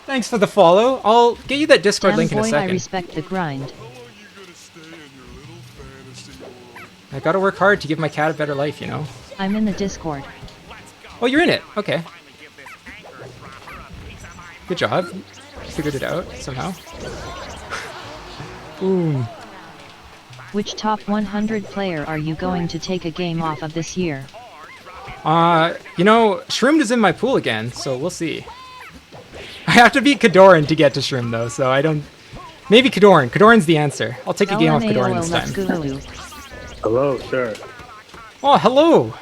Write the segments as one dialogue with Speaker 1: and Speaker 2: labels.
Speaker 1: Thanks for the follow. I'll get you that Discord
Speaker 2: Damn
Speaker 1: link in a
Speaker 2: boy, I
Speaker 1: second.
Speaker 2: respect the grind.
Speaker 1: I gotta work hard to give my cat a better life, you know?
Speaker 2: I'm in the Discord.
Speaker 1: Oh, you're in it. Okay. Good job. Figured it out somehow. Ooh.
Speaker 2: Which top 100 player are you going to take a game off of this year?
Speaker 1: You know, Shroomed is in my pool again, so we'll see. I have to beat Kadoran to get to Shroom, though, so I don't... Maybe Kadoran. Kadoran's the answer. I'll take a game off Kadoran this time.
Speaker 3: Hello, sir.
Speaker 1: Oh, hello!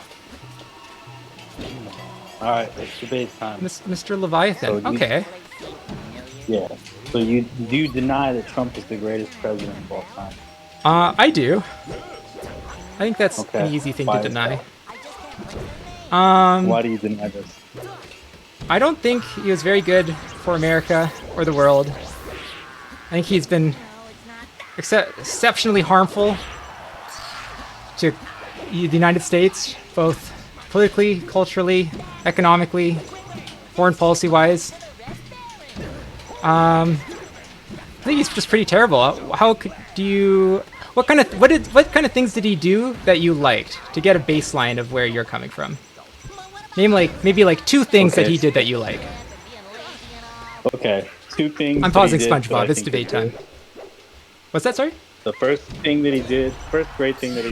Speaker 3: Alright, it's debate time.
Speaker 1: Mr. Leviathan.
Speaker 3: So
Speaker 1: okay.
Speaker 3: Yeah. So you do deny that Trump is the greatest president of all time?
Speaker 1: I do. I think that's an easy thing to deny.
Speaker 3: Why do you deny this?
Speaker 1: I don't think he was very good for America or the world. I think he's been exceptionally harmful to the United States, both politically, culturally, economically, foreign policy-wise. I think he's just pretty terrible. How could you? What kind of things did he do that you liked to get a baseline of where you're coming from? Name maybe two things that he did that you like.
Speaker 3: Okay, two things.
Speaker 1: I'm pausing SpongeBob. It's debate time. What's that? Sorry.
Speaker 3: The first great thing that he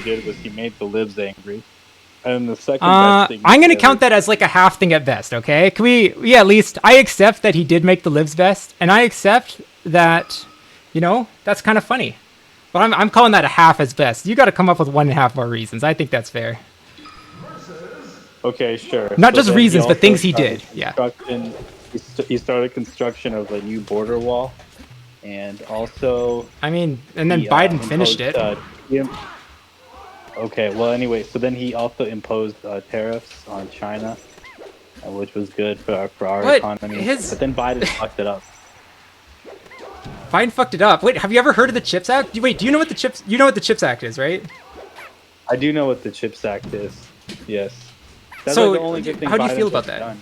Speaker 3: did was he made the libs angry. And the second best thing
Speaker 1: I'm gonna count that as like a half thing at best, okay? Can we at least I accept that he did make the libs best, and I accept that, you know, that's kind of funny. But I'm calling that a half as best. You gotta come up with 1.5 more reasons. I think that's fair.
Speaker 3: Okay, sure.
Speaker 1: Not just reasons, but things he did. Yeah.
Speaker 3: He started construction of a new border wall, and also...
Speaker 1: I mean, and then Biden finished it.
Speaker 3: Okay, well, anyway, so then he also imposed tariffs on China, which was good for our economy. But then Biden fucked it up.
Speaker 1: Biden fucked it up. Wait, have you ever heard of the CHIPS Act? Wait, do you know what the CHIPS Act is, right?
Speaker 3: I do know what the CHIPS Act is. Yes. That's
Speaker 1: So,
Speaker 3: like the only good thing
Speaker 1: how do you
Speaker 3: Biden's
Speaker 1: feel about
Speaker 3: ever
Speaker 1: that?
Speaker 3: done.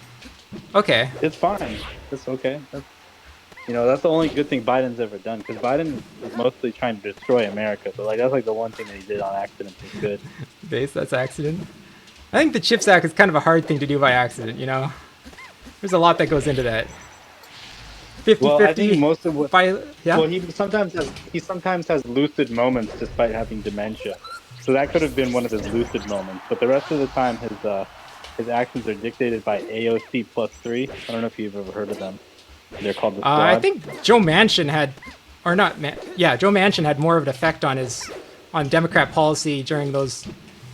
Speaker 1: Okay.
Speaker 3: It's fine. It's okay. That's the only good thing Biden's ever done, because Biden is mostly trying to destroy America. But that's like the one thing that he did on accident was good.
Speaker 1: That's accident. I think the CHIPS Act is kind of a hard thing to do by accident, you know? There's a lot that goes into that. 50-50.
Speaker 3: Well, I think most of what...
Speaker 1: Yeah?
Speaker 3: Well, he sometimes has lucid moments despite having dementia. So that could have been one of his lucid moments. But the rest of the time, his actions are dictated by AOC +3. I don't know if you've ever heard of them. They're called the Squad.
Speaker 1: I think Joe Manchin had, or not, Joe Manchin had more of an effect on Democrat policy during those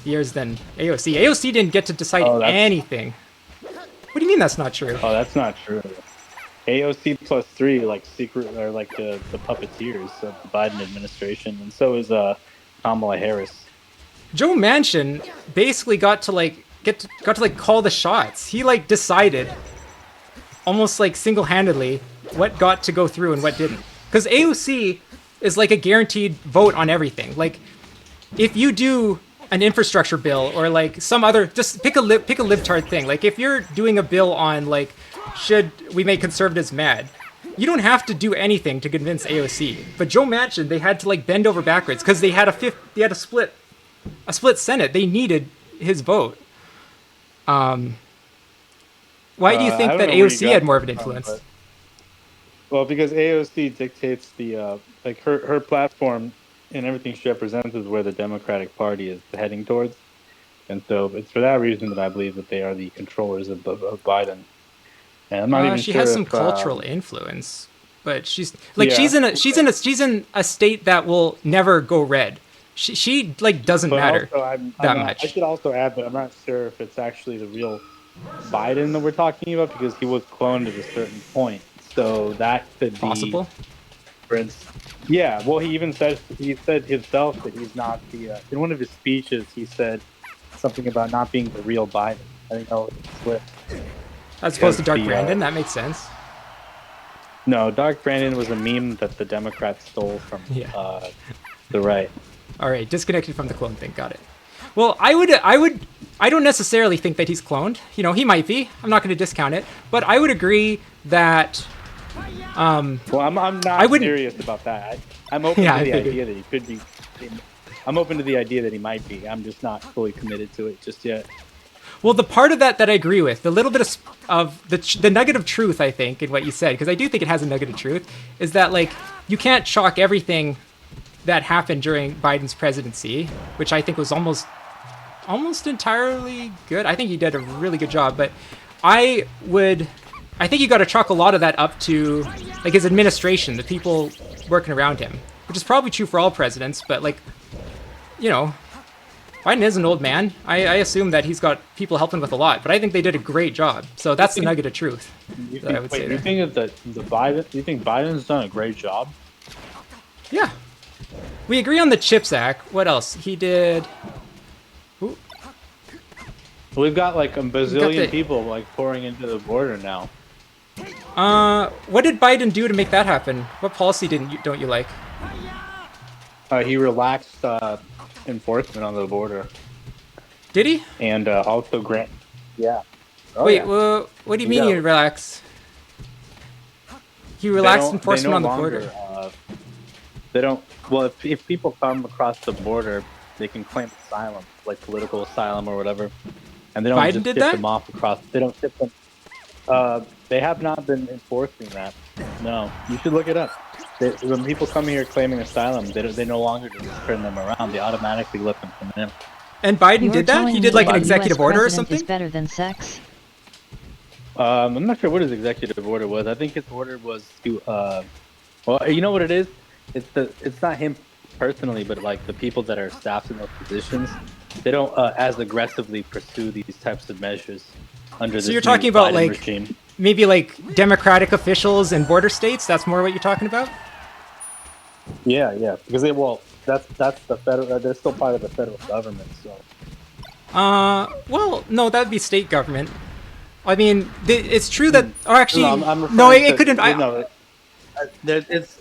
Speaker 1: years than AOC. AOC didn't get to decide anything. What do you mean that's not true?
Speaker 3: Oh, that's not true. AOC +3, like secret, are like the puppeteers of the Biden administration, and so is Kamala Harris.
Speaker 1: Joe Manchin basically got to call the shots. He decided almost single-handedly what got to go through and what didn't. Because AOC is a guaranteed vote on everything. If you do an infrastructure bill or some other, just pick a libtard thing. If you're doing a bill on should we make conservatives mad, you don't have to do anything to convince AOC. But Joe Manchin, they had to bend over backwards because they had a split Senate. They needed his vote. Why do you think that AOC had more of an influence?
Speaker 3: Well, because AOC dictates the her platform and everything she represents is where the Democratic Party is heading towards, and so it's for that reason that I believe that they are the controllers of Biden. And I'm not even
Speaker 1: she
Speaker 3: sure
Speaker 1: has some
Speaker 3: if,
Speaker 1: cultural influence, but she's she's in a state that will never go red. She doesn't matter that much.
Speaker 3: I should also add that I'm not sure if it's actually the real Biden that we're talking about, because he was cloned at a certain point. So that could be
Speaker 1: possible.
Speaker 3: For instance, yeah. Well, he said himself that he's not the. In one of his speeches, he said something about not being the real Biden. I think that was Swift.
Speaker 1: As opposed to Dark Brandon, that makes sense.
Speaker 3: No, Dark Brandon was a meme that the Democrats stole from the right.
Speaker 1: All right, disconnected from the clone thing. Got it. Well, I don't necessarily think that he's cloned. You know, he might be. I'm not going to discount it. But I would agree that
Speaker 3: Well, I'm
Speaker 1: I
Speaker 3: not
Speaker 1: wouldn't.
Speaker 3: serious about that. I'm open
Speaker 1: Yeah,
Speaker 3: to
Speaker 1: I
Speaker 3: the
Speaker 1: figured.
Speaker 3: idea that he could be. I'm open to the idea that he might be. I'm just not fully committed to it just yet.
Speaker 1: Well, the part of that I agree with, the little bit of the nugget of truth, I think, in what you said, because I do think it has a nugget of truth, is that like you can't chalk everything that happened during Biden's presidency, which I think was almost entirely good. I think he did a really good job, but I would, I think you got to chalk a lot of that up to like his administration, the people working around him, which is probably true for all presidents, but like, you know, Biden is an old man. I assume that he's got people helping with a lot, but I think they did a great job. So that's the nugget of truth that I would say
Speaker 3: You
Speaker 1: there.
Speaker 3: think that the Biden? You think Biden's done a great job?
Speaker 1: Yeah. We agree on the CHIPS Act. What else? He did. Ooh,
Speaker 3: We've got like a bazillion
Speaker 1: the-
Speaker 3: people like pouring into the border now.
Speaker 1: what did Biden do to make that happen? What policy don't you like?
Speaker 3: He relaxed enforcement on the border
Speaker 1: Did he?
Speaker 3: and also grant. Yeah. Oh,
Speaker 1: Wait,
Speaker 3: yeah.
Speaker 1: well, what do you mean
Speaker 3: gotta-
Speaker 1: he relaxed? He
Speaker 3: They
Speaker 1: relaxed
Speaker 3: don't-
Speaker 1: enforcement
Speaker 3: they no
Speaker 1: on the
Speaker 3: longer,
Speaker 1: border.
Speaker 3: They don't. Well, if people come across the border, they can claim asylum, like political asylum or whatever, and they don't
Speaker 1: Biden
Speaker 3: just
Speaker 1: did
Speaker 3: ship
Speaker 1: that?
Speaker 3: them off across. They don't ship them. They have not been enforcing that. No, you should look it up. When people come here claiming asylum, they no longer just turn them around. They automatically let them come in.
Speaker 1: And Biden
Speaker 2: You're
Speaker 1: did that?
Speaker 2: telling
Speaker 1: He
Speaker 2: me
Speaker 1: did like an
Speaker 2: that
Speaker 1: executive
Speaker 2: US
Speaker 1: order or
Speaker 2: president is
Speaker 1: something?
Speaker 2: better than sex?
Speaker 3: I'm not sure what his executive order was. I think his order was to. Well, you know what it is? It's not him personally, but like the people that are staffed in those positions, they don't as aggressively pursue these types of measures under this
Speaker 1: So you're
Speaker 3: new
Speaker 1: talking about
Speaker 3: Biden
Speaker 1: like
Speaker 3: regime.
Speaker 1: maybe like Democratic officials in border states? That's more what you're talking about?
Speaker 3: Yeah, because that's the federal. They're still part of the federal government, so.
Speaker 1: Well, no, that'd be state government. I mean, it's true that, or actually,
Speaker 3: No, I'm
Speaker 1: no,
Speaker 3: referring
Speaker 1: it
Speaker 3: to-
Speaker 1: couldn't.
Speaker 3: No, it's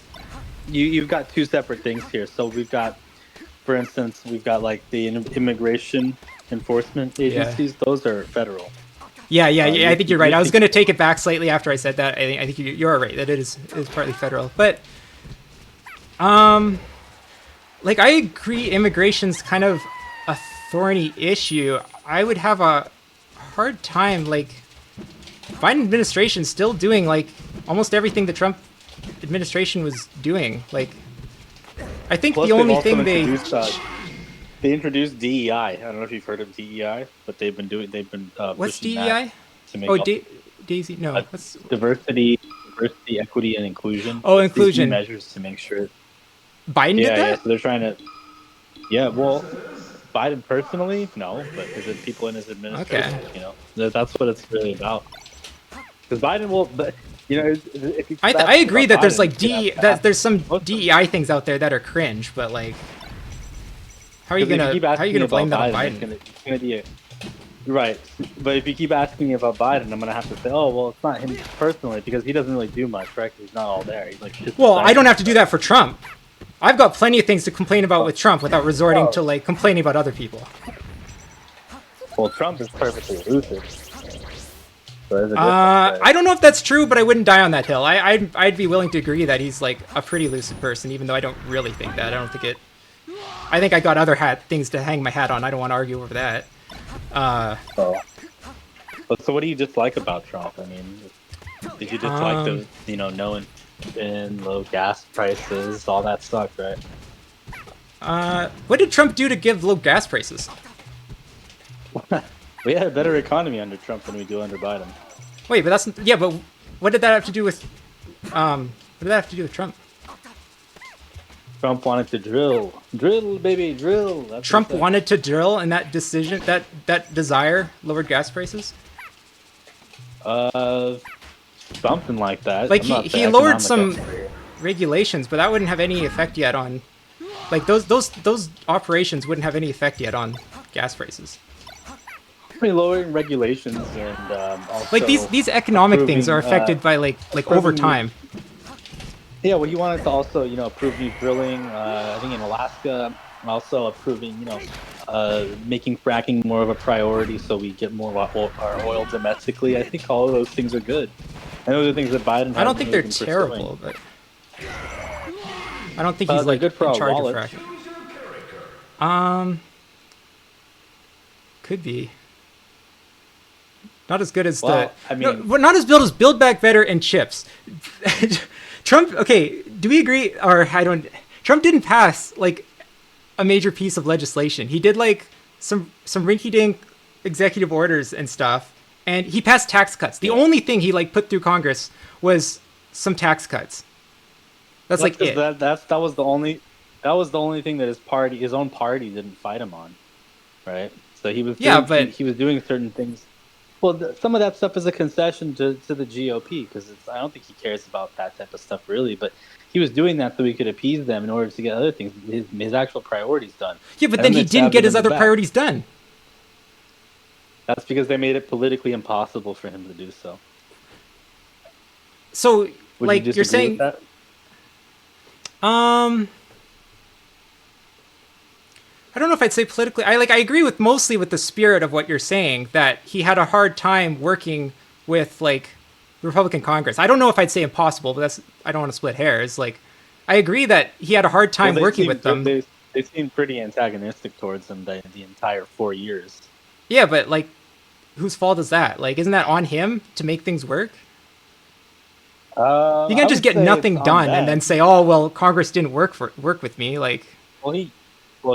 Speaker 3: you've got two separate things here. So we've got, for instance, we've got like the immigration enforcement agencies. Those are federal.
Speaker 1: Yeah.
Speaker 3: you-
Speaker 1: I think you're right.
Speaker 3: you
Speaker 1: I was
Speaker 3: think-
Speaker 1: going to take it back slightly after I said that. I think you're right that it is partly federal, but like I agree, immigration's kind of a thorny issue. I would have a hard time like Biden administration's still doing like almost everything the Trump administration was doing. Like, I think
Speaker 3: Plus,
Speaker 1: the
Speaker 3: they've
Speaker 1: only
Speaker 3: also
Speaker 1: thing
Speaker 3: they introduced DEI. I don't know if you've heard of DEI, but they've been
Speaker 1: what's
Speaker 3: pushing
Speaker 1: DEI?
Speaker 3: that to make
Speaker 1: Oh,
Speaker 3: all-
Speaker 1: Daisy. No, what's
Speaker 3: diversity, equity, and inclusion.
Speaker 1: Oh,
Speaker 3: These new
Speaker 1: inclusion.
Speaker 3: measures to make sure.
Speaker 1: Biden did
Speaker 3: Yeah.
Speaker 1: that?
Speaker 3: So they're trying to. Yeah, well, Biden personally, no, but is it people in his administration?
Speaker 1: Okay.
Speaker 3: You know, that's what it's really about. Because Biden will, but you know, if you
Speaker 1: I agree that there's like there's some
Speaker 3: most of them.
Speaker 1: DEI things out there that are cringe, but like, how are you
Speaker 3: Because if
Speaker 1: gonna
Speaker 3: keep
Speaker 1: how are
Speaker 3: asking
Speaker 1: you gonna
Speaker 3: me
Speaker 1: blame that
Speaker 3: about
Speaker 1: on
Speaker 3: Biden,
Speaker 1: Biden?
Speaker 3: it's gonna be right. But if you keep asking me about Biden, I'm gonna have to say, oh well, it's not him personally because he doesn't really do much, right? 'Cause he's not all there. He's like. Just
Speaker 1: Well, I don't have to do that for Trump. I've got plenty of things to complain about with Trump without resorting to like complaining about other people.
Speaker 3: Well, Trump is perfectly lucid. So there's a difference there.
Speaker 1: I don't know if that's true, but I wouldn't die on that hill. I'd be willing to agree that he's like a pretty lucid person, even though I don't really think that. I don't think it. I think I got other things to hang my hat on. I don't want to argue over that.
Speaker 3: So what do you dislike about Trump? I mean, did you dislike the no inflation, low gas prices, all that stuff, right?
Speaker 1: What did Trump do to give low gas prices?
Speaker 3: We had a better economy under Trump than we do under Biden.
Speaker 1: Wait, but but what did that have to do with what did that have to do with Trump?
Speaker 3: Trump wanted to drill, baby, drill. That's what
Speaker 1: Trump
Speaker 3: he said.
Speaker 1: wanted to drill, and that decision, that desire, lowered gas prices.
Speaker 3: Something like that.
Speaker 1: Like
Speaker 3: I'm not
Speaker 1: he
Speaker 3: the
Speaker 1: lowered
Speaker 3: economic
Speaker 1: some
Speaker 3: expert.
Speaker 1: regulations, but that wouldn't have any effect yet on, like those operations wouldn't have any effect yet on gas prices.
Speaker 3: I mean, lowering regulations and also
Speaker 1: Like these economic things are
Speaker 3: approving,
Speaker 1: affected by like over
Speaker 3: approving-
Speaker 1: time.
Speaker 3: Yeah, well, he wanted to also, approve new drilling. I think in Alaska, and also approving, making fracking more of a priority, so we get more of our oil domestically. I think all of those things are good. And those are things that Biden.
Speaker 1: I don't think they're
Speaker 3: been
Speaker 1: terrible,
Speaker 3: pursuing.
Speaker 1: but I don't think he's
Speaker 3: they're
Speaker 1: like
Speaker 3: good for
Speaker 1: in
Speaker 3: our
Speaker 1: charge
Speaker 3: wallets.
Speaker 1: of fracking. Could be. Not as good as
Speaker 3: Well,
Speaker 1: the.
Speaker 3: I mean,
Speaker 1: no, not as build as Build Back Better and chips. Trump. Okay, do we agree? Or I don't. Trump didn't pass like a major piece of legislation. He did like some rinky-dink executive orders and stuff, and he passed tax cuts. The only thing he like put through Congress was some tax cuts. That's like it.
Speaker 3: That was the only thing that his own party didn't fight him on, right? So he was he was doing certain things. Well, some of that stuff is a concession to the GOP because I don't think he cares about that type of stuff really, but he was doing that so he could appease them in order to get other things, his actual priorities done.
Speaker 1: Yeah, but then he didn't get his other priorities done.
Speaker 3: That's because they made it politically impossible for him to do so.
Speaker 1: So, like you're saying,
Speaker 3: with that?
Speaker 1: I don't know if I'd say politically. I agree with mostly with the spirit of what you're saying, that he had a hard time working with like the Republican Congress. I don't know if I'd say impossible, but I don't want to split hairs. Like, I agree that he had a hard time working with them.
Speaker 3: They seemed pretty antagonistic towards him the entire 4 years.
Speaker 1: Yeah, but like, whose fault is that? Like, isn't that on him to make things work? You can't just get nothing done and then say, "Oh, well, Congress didn't work with me." Like,
Speaker 3: well,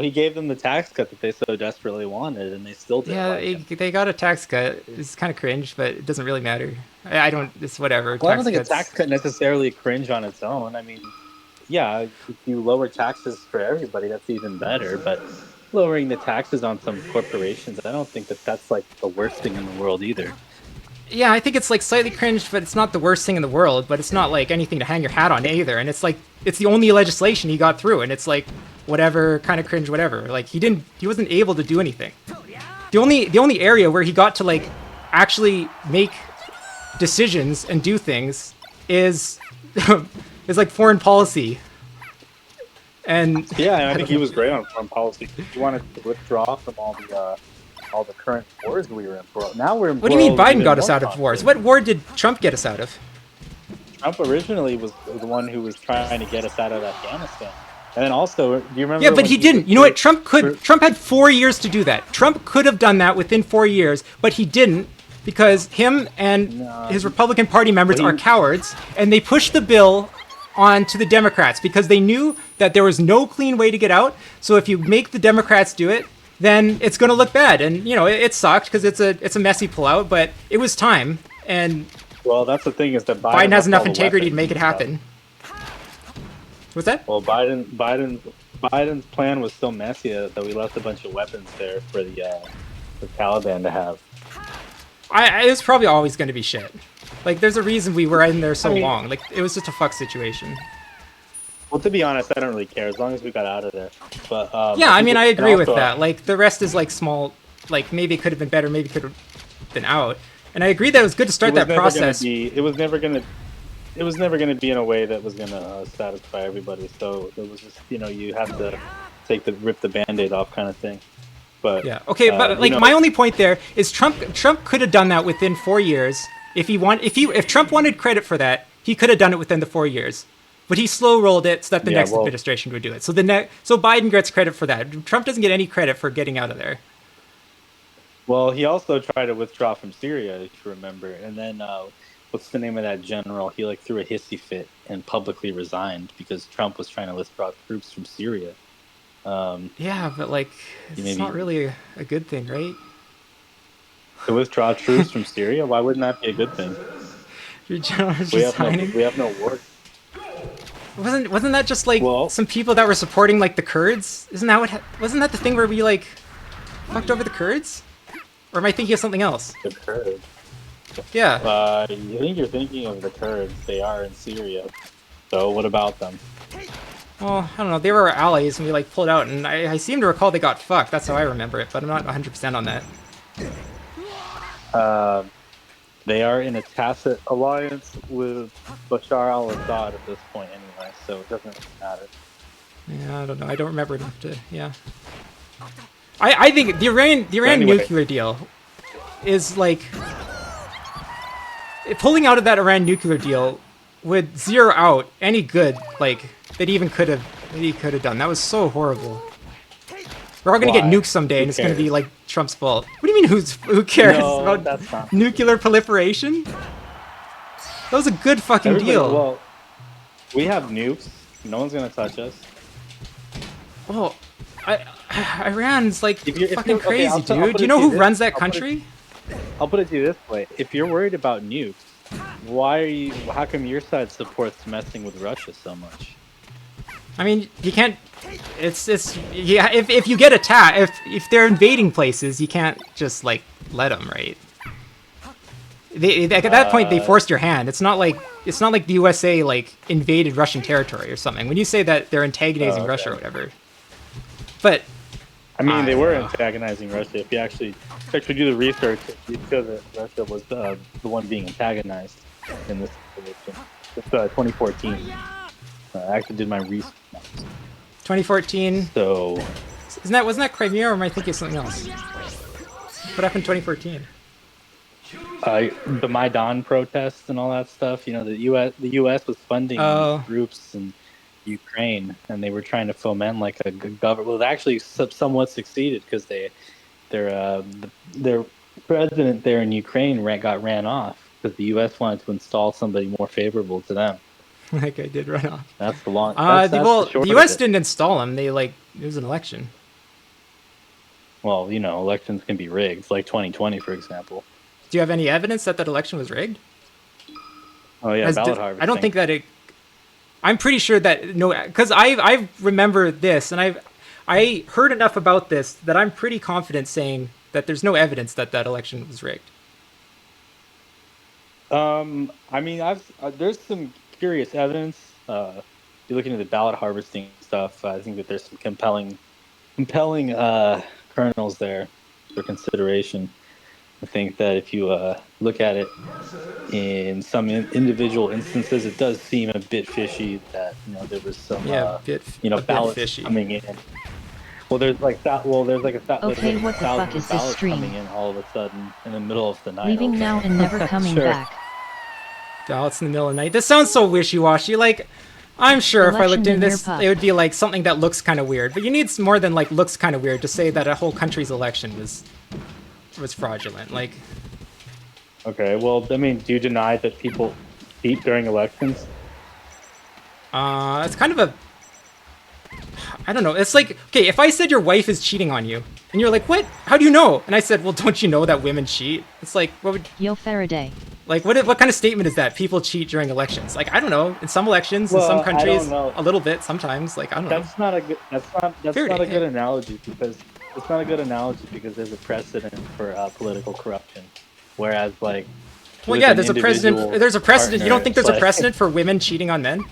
Speaker 3: he gave them the tax cut that they so desperately wanted, and they still did.
Speaker 1: Yeah, they got a tax cut. It's kind of cringe, but it doesn't really matter. I don't. It's whatever.
Speaker 3: Well, I don't think a tax cut necessarily cringe on its own. I mean, yeah, if you lower taxes for everybody, that's even better. But lowering the taxes on some corporations, I don't think that's like the worst thing in the world either.
Speaker 1: Yeah, I think it's like slightly cringe, but it's not the worst thing in the world. But it's not like anything to hang your hat on either. And it's like it's the only legislation he got through, and it's like whatever, kind of cringe, whatever. Like he wasn't able to do anything. The only area where he got to like actually make decisions and do things is is like foreign policy. And
Speaker 3: yeah, I think he was great on foreign policy. He wanted to withdraw from all the current wars we were in. Now we're in.
Speaker 1: What do you mean Biden got us out of wars? What war did Trump get us out of?
Speaker 3: Trump originally was the one who was trying to get us out of Afghanistan. And then also, do you remember?
Speaker 1: Yeah, but he didn't. You know what? Trump had 4 years to do that. Trump could have done that within 4 years, but he didn't because him and his Republican Party members are cowards, and they pushed the bill on to the Democrats because they knew that there was no clean way to get out. So if you make the Democrats do it, then it's going to look bad. And, you know, it sucked because it's a messy pullout, but it was time. And
Speaker 3: well, that's the thing is that
Speaker 1: Biden has enough integrity to make it happen. What's that?
Speaker 3: Well, Biden's plan was so messy that we left a bunch of weapons there for the Taliban to have.
Speaker 1: It was probably always going to be shit. Like, there's a reason we were in there so long. Like, it was just a fuck situation.
Speaker 3: Well, to be honest, I don't really care as long as we got out of there. But
Speaker 1: yeah, I mean, I agree with that. Like, the rest is like small. Like, maybe it could have been better. Maybe it could have been out. And I agree that it was good to start that process.
Speaker 3: It was never going to be in a way that was going to satisfy everybody. So it was just, you know, you have to rip the Band-Aid off kind of thing. But
Speaker 1: yeah, okay, but like my only point there is Trump could have done that within 4 years if Trump wanted credit for that, he could have done it within the 4 years. But he slow rolled it so that the next administration would do it. So so Biden gets credit for that. Trump doesn't get any credit for getting out of there.
Speaker 3: Well, he also tried to withdraw from Syria, if you remember, and then what's the name of that general? He like threw a hissy fit and publicly resigned because Trump was trying to withdraw troops from Syria.
Speaker 1: Yeah, but like it's not really a good thing, right?
Speaker 3: To withdraw troops from Syria? Why wouldn't that be a good thing?
Speaker 1: We have
Speaker 3: no war.
Speaker 1: Wasn't that just like some people that were supporting like the Kurds? Isn't that wasn't that the thing where we like fucked over the Kurds? Or am I thinking of something else?
Speaker 3: The Kurds.
Speaker 1: Yeah.
Speaker 3: I think you're thinking of the Kurds. They are in Syria. So what about them?
Speaker 1: Well, I don't know. They were our allies, and we like pulled out, and I seem to recall they got fucked. That's how I remember it, but I'm not 100% on that.
Speaker 3: They are in a tacit alliance with Bashar al-Assad at this point, anyway. So it doesn't really matter.
Speaker 1: Yeah, I don't know. I don't remember enough to. Yeah. I think the Iran nuclear deal is like pulling out of that Iran nuclear deal would zero out any good like that he could have done. That was so horrible. We're all gonna get
Speaker 3: Why?
Speaker 1: nuked someday,
Speaker 3: Who
Speaker 1: and it's gonna be
Speaker 3: cares?
Speaker 1: like Trump's fault. What do you mean? Who cares
Speaker 3: No,
Speaker 1: about
Speaker 3: that's not.
Speaker 1: nuclear proliferation? That was a good fucking
Speaker 3: Everybody,
Speaker 1: deal.
Speaker 3: well, we have nukes. No one's gonna touch us.
Speaker 1: Well, Iran's like
Speaker 3: If
Speaker 1: fucking
Speaker 3: okay,
Speaker 1: crazy,
Speaker 3: I'll
Speaker 1: dude.
Speaker 3: put
Speaker 1: Do you
Speaker 3: it
Speaker 1: know
Speaker 3: to
Speaker 1: who
Speaker 3: this-
Speaker 1: runs that
Speaker 3: I'll put it-
Speaker 1: country?
Speaker 3: I'll put it to you this way: if you're worried about nukes, why are you? How come your side supports messing with Russia so much?
Speaker 1: I mean, you can't. It's yeah. If you get attacked, if they're invading places, you can't just like let them, right? At that point, they forced your hand. It's not like the USA like invaded Russian territory or something. When you say that they're antagonizing
Speaker 3: Oh,
Speaker 1: Russia or
Speaker 3: okay.
Speaker 1: whatever, but
Speaker 3: I mean, they were
Speaker 1: know.
Speaker 3: antagonizing Russia. If you actually do the research, you show that Russia was the one being antagonized in this situation. It's 2014. I actually did my research.
Speaker 1: 2014
Speaker 3: So,
Speaker 1: wasn't that Crimea, or am I thinking of something else? What happened in 2014?
Speaker 3: the Maidan protests and all that stuff. You know, the U.S. was funding
Speaker 1: Oh.
Speaker 3: these groups in Ukraine, and they were trying to foment like a good government. Well, it actually somewhat succeeded because their president there in Ukraine got ran off because the U.S. wanted to install somebody more favorable to them.
Speaker 1: That guy did run off.
Speaker 3: That's the long.
Speaker 1: Well,
Speaker 3: short
Speaker 1: the
Speaker 3: of
Speaker 1: U.S.
Speaker 3: it.
Speaker 1: didn't install him. It was an election.
Speaker 3: Well, you know, elections can be rigged, like 2020, for example.
Speaker 1: Do you have any evidence that election was rigged?
Speaker 3: Oh yeah,
Speaker 1: As
Speaker 3: ballot
Speaker 1: di-
Speaker 3: harvesting.
Speaker 1: I don't think that it. I'm pretty sure that no, because I remember this, and I heard enough about this that I'm pretty confident saying that there's no evidence that election was rigged.
Speaker 3: I mean, there's some curious evidence. You're looking at the ballot harvesting stuff. I think that there's some compelling kernels there for consideration. I think that if you look at it in some individual instances, it does seem a bit fishy that there was some
Speaker 1: Yeah, a bit
Speaker 3: ballots
Speaker 1: fishy.
Speaker 3: coming in. Well, there's like that. Well, there's like a
Speaker 2: Okay, what the fuck is this
Speaker 3: ballots
Speaker 2: stream?
Speaker 3: coming in all of a sudden in the middle of the night.
Speaker 2: Leaving now and never coming
Speaker 3: Sure.
Speaker 2: back.
Speaker 1: Ballots in the middle of the night. This sounds so wishy-washy. Like, I'm sure if I looked
Speaker 2: Election
Speaker 1: into
Speaker 2: in
Speaker 1: this,
Speaker 2: your pup.
Speaker 1: it would be like something that looks kind of weird. But you need more than like looks kind of weird to say that a whole country's election was fraudulent. Like,
Speaker 3: Okay, well, I mean, do you deny that people cheat during elections?
Speaker 1: it's kind of a. I don't know. It's like, okay, if I said your wife is cheating on you, and you're like, what? How do you know? And I said, well, don't you know that women cheat? It's like,
Speaker 2: Yo Faraday.
Speaker 1: what kind of statement is that? People cheat during elections? Like, I don't know. In some elections, in
Speaker 3: Well,
Speaker 1: some
Speaker 3: I don't
Speaker 1: countries,
Speaker 3: know.
Speaker 1: a little bit. Sometimes, like, I don't know.
Speaker 3: That's not a good. That's
Speaker 1: Fair
Speaker 3: not a
Speaker 1: day.
Speaker 3: good analogy because it's not a good analogy because there's a precedent for political corruption, whereas like.
Speaker 1: Well,
Speaker 3: with
Speaker 1: yeah,
Speaker 3: an
Speaker 1: there's a precedent.
Speaker 3: individual
Speaker 1: There's a precedent. You don't
Speaker 3: partner,
Speaker 1: think there's
Speaker 3: it's
Speaker 1: a precedent for women cheating on men?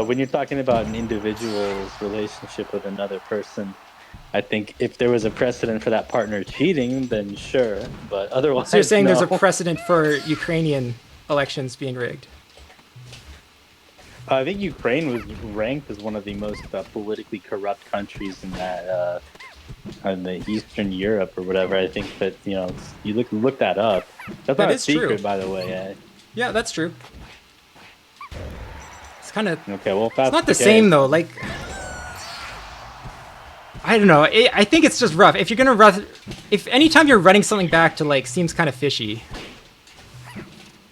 Speaker 3: when you're talking about an individual's relationship with another person, I think if there was a precedent for that partner cheating, then sure. But otherwise,
Speaker 1: So you're saying there's a
Speaker 3: no.
Speaker 1: precedent for Ukrainian elections being rigged?
Speaker 3: I think Ukraine was ranked as one of the most politically corrupt countries in that in the Eastern Europe or whatever. I think that you look that up. That's
Speaker 1: That
Speaker 3: not a
Speaker 1: is true.
Speaker 3: secret, by the way.
Speaker 1: Yeah, that's true. It's kind of.
Speaker 3: Okay, well, if that's
Speaker 1: It's not the
Speaker 3: case-
Speaker 1: same though. Like, I don't know. I think it's just rough. If you're gonna if anytime you're running something back to like seems kind of fishy.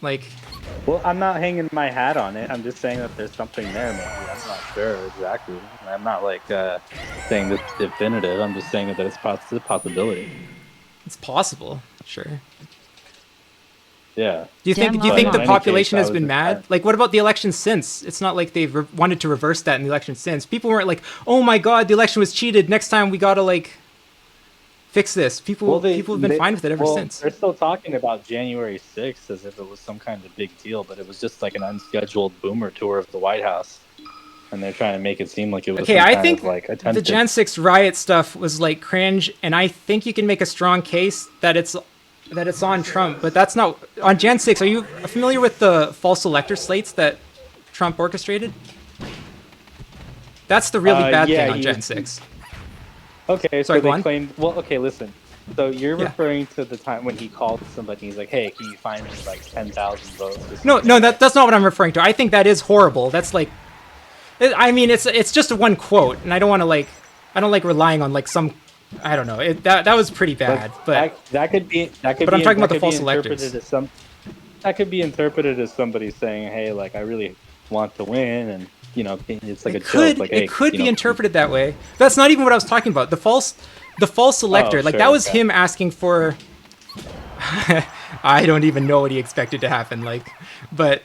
Speaker 1: Like,
Speaker 3: Well, I'm not hanging my hat on it. I'm just saying that there's something there. Maybe I'm not sure exactly. I'm not like saying this definitive. I'm just saying that it's a possibility.
Speaker 1: it's possible, sure.
Speaker 3: Yeah.
Speaker 1: Do you think?
Speaker 2: Damn
Speaker 1: Do you think
Speaker 2: right.
Speaker 1: the
Speaker 3: In any
Speaker 1: population
Speaker 3: case,
Speaker 1: has
Speaker 3: I
Speaker 1: been
Speaker 3: was-
Speaker 1: mad? Like, what about the election since? It's not like they've wanted to reverse that in the election since. People weren't like, "Oh my God, the election was cheated. Next time we gotta like fix this." People have been fine with it ever since.
Speaker 3: They're still talking about January 6th as if it was some kind of big deal, but it was just like an unscheduled boomer tour of the White House, and they're trying to make it seem like it was
Speaker 1: Okay,
Speaker 3: some
Speaker 1: I
Speaker 3: kind
Speaker 1: think
Speaker 3: of like
Speaker 1: the
Speaker 3: attempted.
Speaker 1: Jan 6 riot stuff was like cringe, and I think you can make a strong case that it's on Trump, but that's not on Jan 6. Are you familiar with the false elector slates that Trump orchestrated? That's the really bad
Speaker 3: yeah,
Speaker 1: thing on
Speaker 3: he
Speaker 1: Jan
Speaker 3: was-
Speaker 1: 6.
Speaker 3: Okay,
Speaker 1: Sorry,
Speaker 3: so
Speaker 1: go
Speaker 3: they
Speaker 1: on.
Speaker 3: claimed. Well, okay, listen. So you're
Speaker 1: Yeah.
Speaker 3: referring to the time when he called somebody. He's like, "Hey, can you find me like 10,000 votes?" Or
Speaker 1: No,
Speaker 3: something
Speaker 1: no,
Speaker 3: like that.
Speaker 1: that's not what I'm referring to. I think that is horrible. That's like, I mean, it's just a one quote, and I don't want to like, I don't like relying on like some, I don't know. That was pretty
Speaker 3: But
Speaker 1: bad, but
Speaker 3: that could be
Speaker 1: I'm talking about
Speaker 3: that
Speaker 1: the
Speaker 3: could be
Speaker 1: false electors.
Speaker 3: interpreted as that could be interpreted as somebody saying, "Hey, like I really want to win," and it's like a joke. Like,
Speaker 1: It
Speaker 3: "Hey,
Speaker 1: could be interpreted that way. That's not even what I was talking about. The false
Speaker 3: oh,
Speaker 1: selector, like that
Speaker 3: sure,
Speaker 1: was
Speaker 3: okay."
Speaker 1: him asking for. I don't even know what he expected to happen. Like, but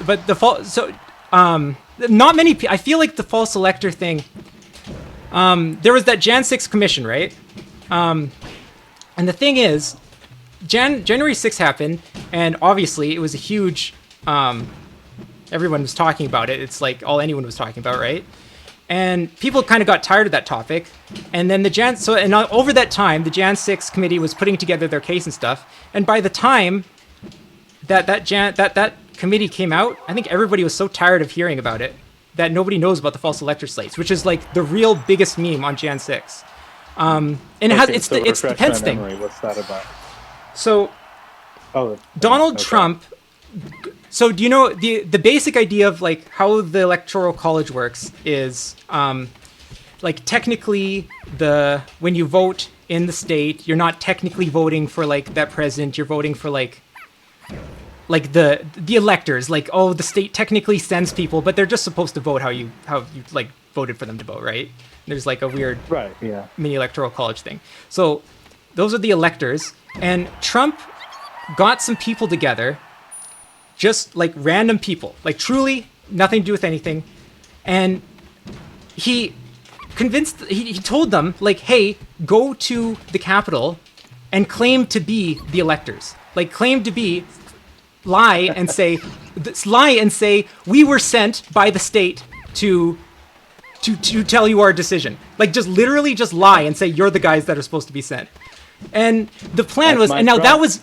Speaker 1: the false. So, not many. I feel like the false selector thing. There was that Jan 6 commission, right? And the thing is, January 6 happened, and obviously it was a huge. Everyone was talking about it. It's like all anyone was talking about, right? And people kind of got tired of that topic. And then over that time, the Jan 6 committee was putting together their case and stuff. And by the time that committee came out, I think everybody was so tired of hearing about it that nobody knows about the false elector slates, which is like the real biggest meme on Jan 6. And it's the
Speaker 3: refresh
Speaker 1: Pence
Speaker 3: my
Speaker 1: thing.
Speaker 3: memory. What's that about?
Speaker 1: So
Speaker 3: Oh,
Speaker 1: Donald
Speaker 3: okay.
Speaker 1: Trump. So do you know the basic idea of like how the electoral college works is like technically when you vote in the state, you're not technically voting for like that president, you're voting for like the electors. Like, oh, the state technically sends people, but they're just supposed to vote how you like voted for them to vote, right? There's like a weird
Speaker 3: Right. Yeah.
Speaker 1: mini electoral college thing. So those are the electors, and Trump got some people together, just like random people, like truly nothing to do with anything, and he he told them like, hey, go to the Capitol and claim to be the electors, like claim to be lie and say we were sent by the state to tell you our decision, like just literally just lie and say you're the guys that are supposed to be sent. And the plan
Speaker 3: That's
Speaker 1: was,
Speaker 3: my
Speaker 1: and now
Speaker 3: Trump.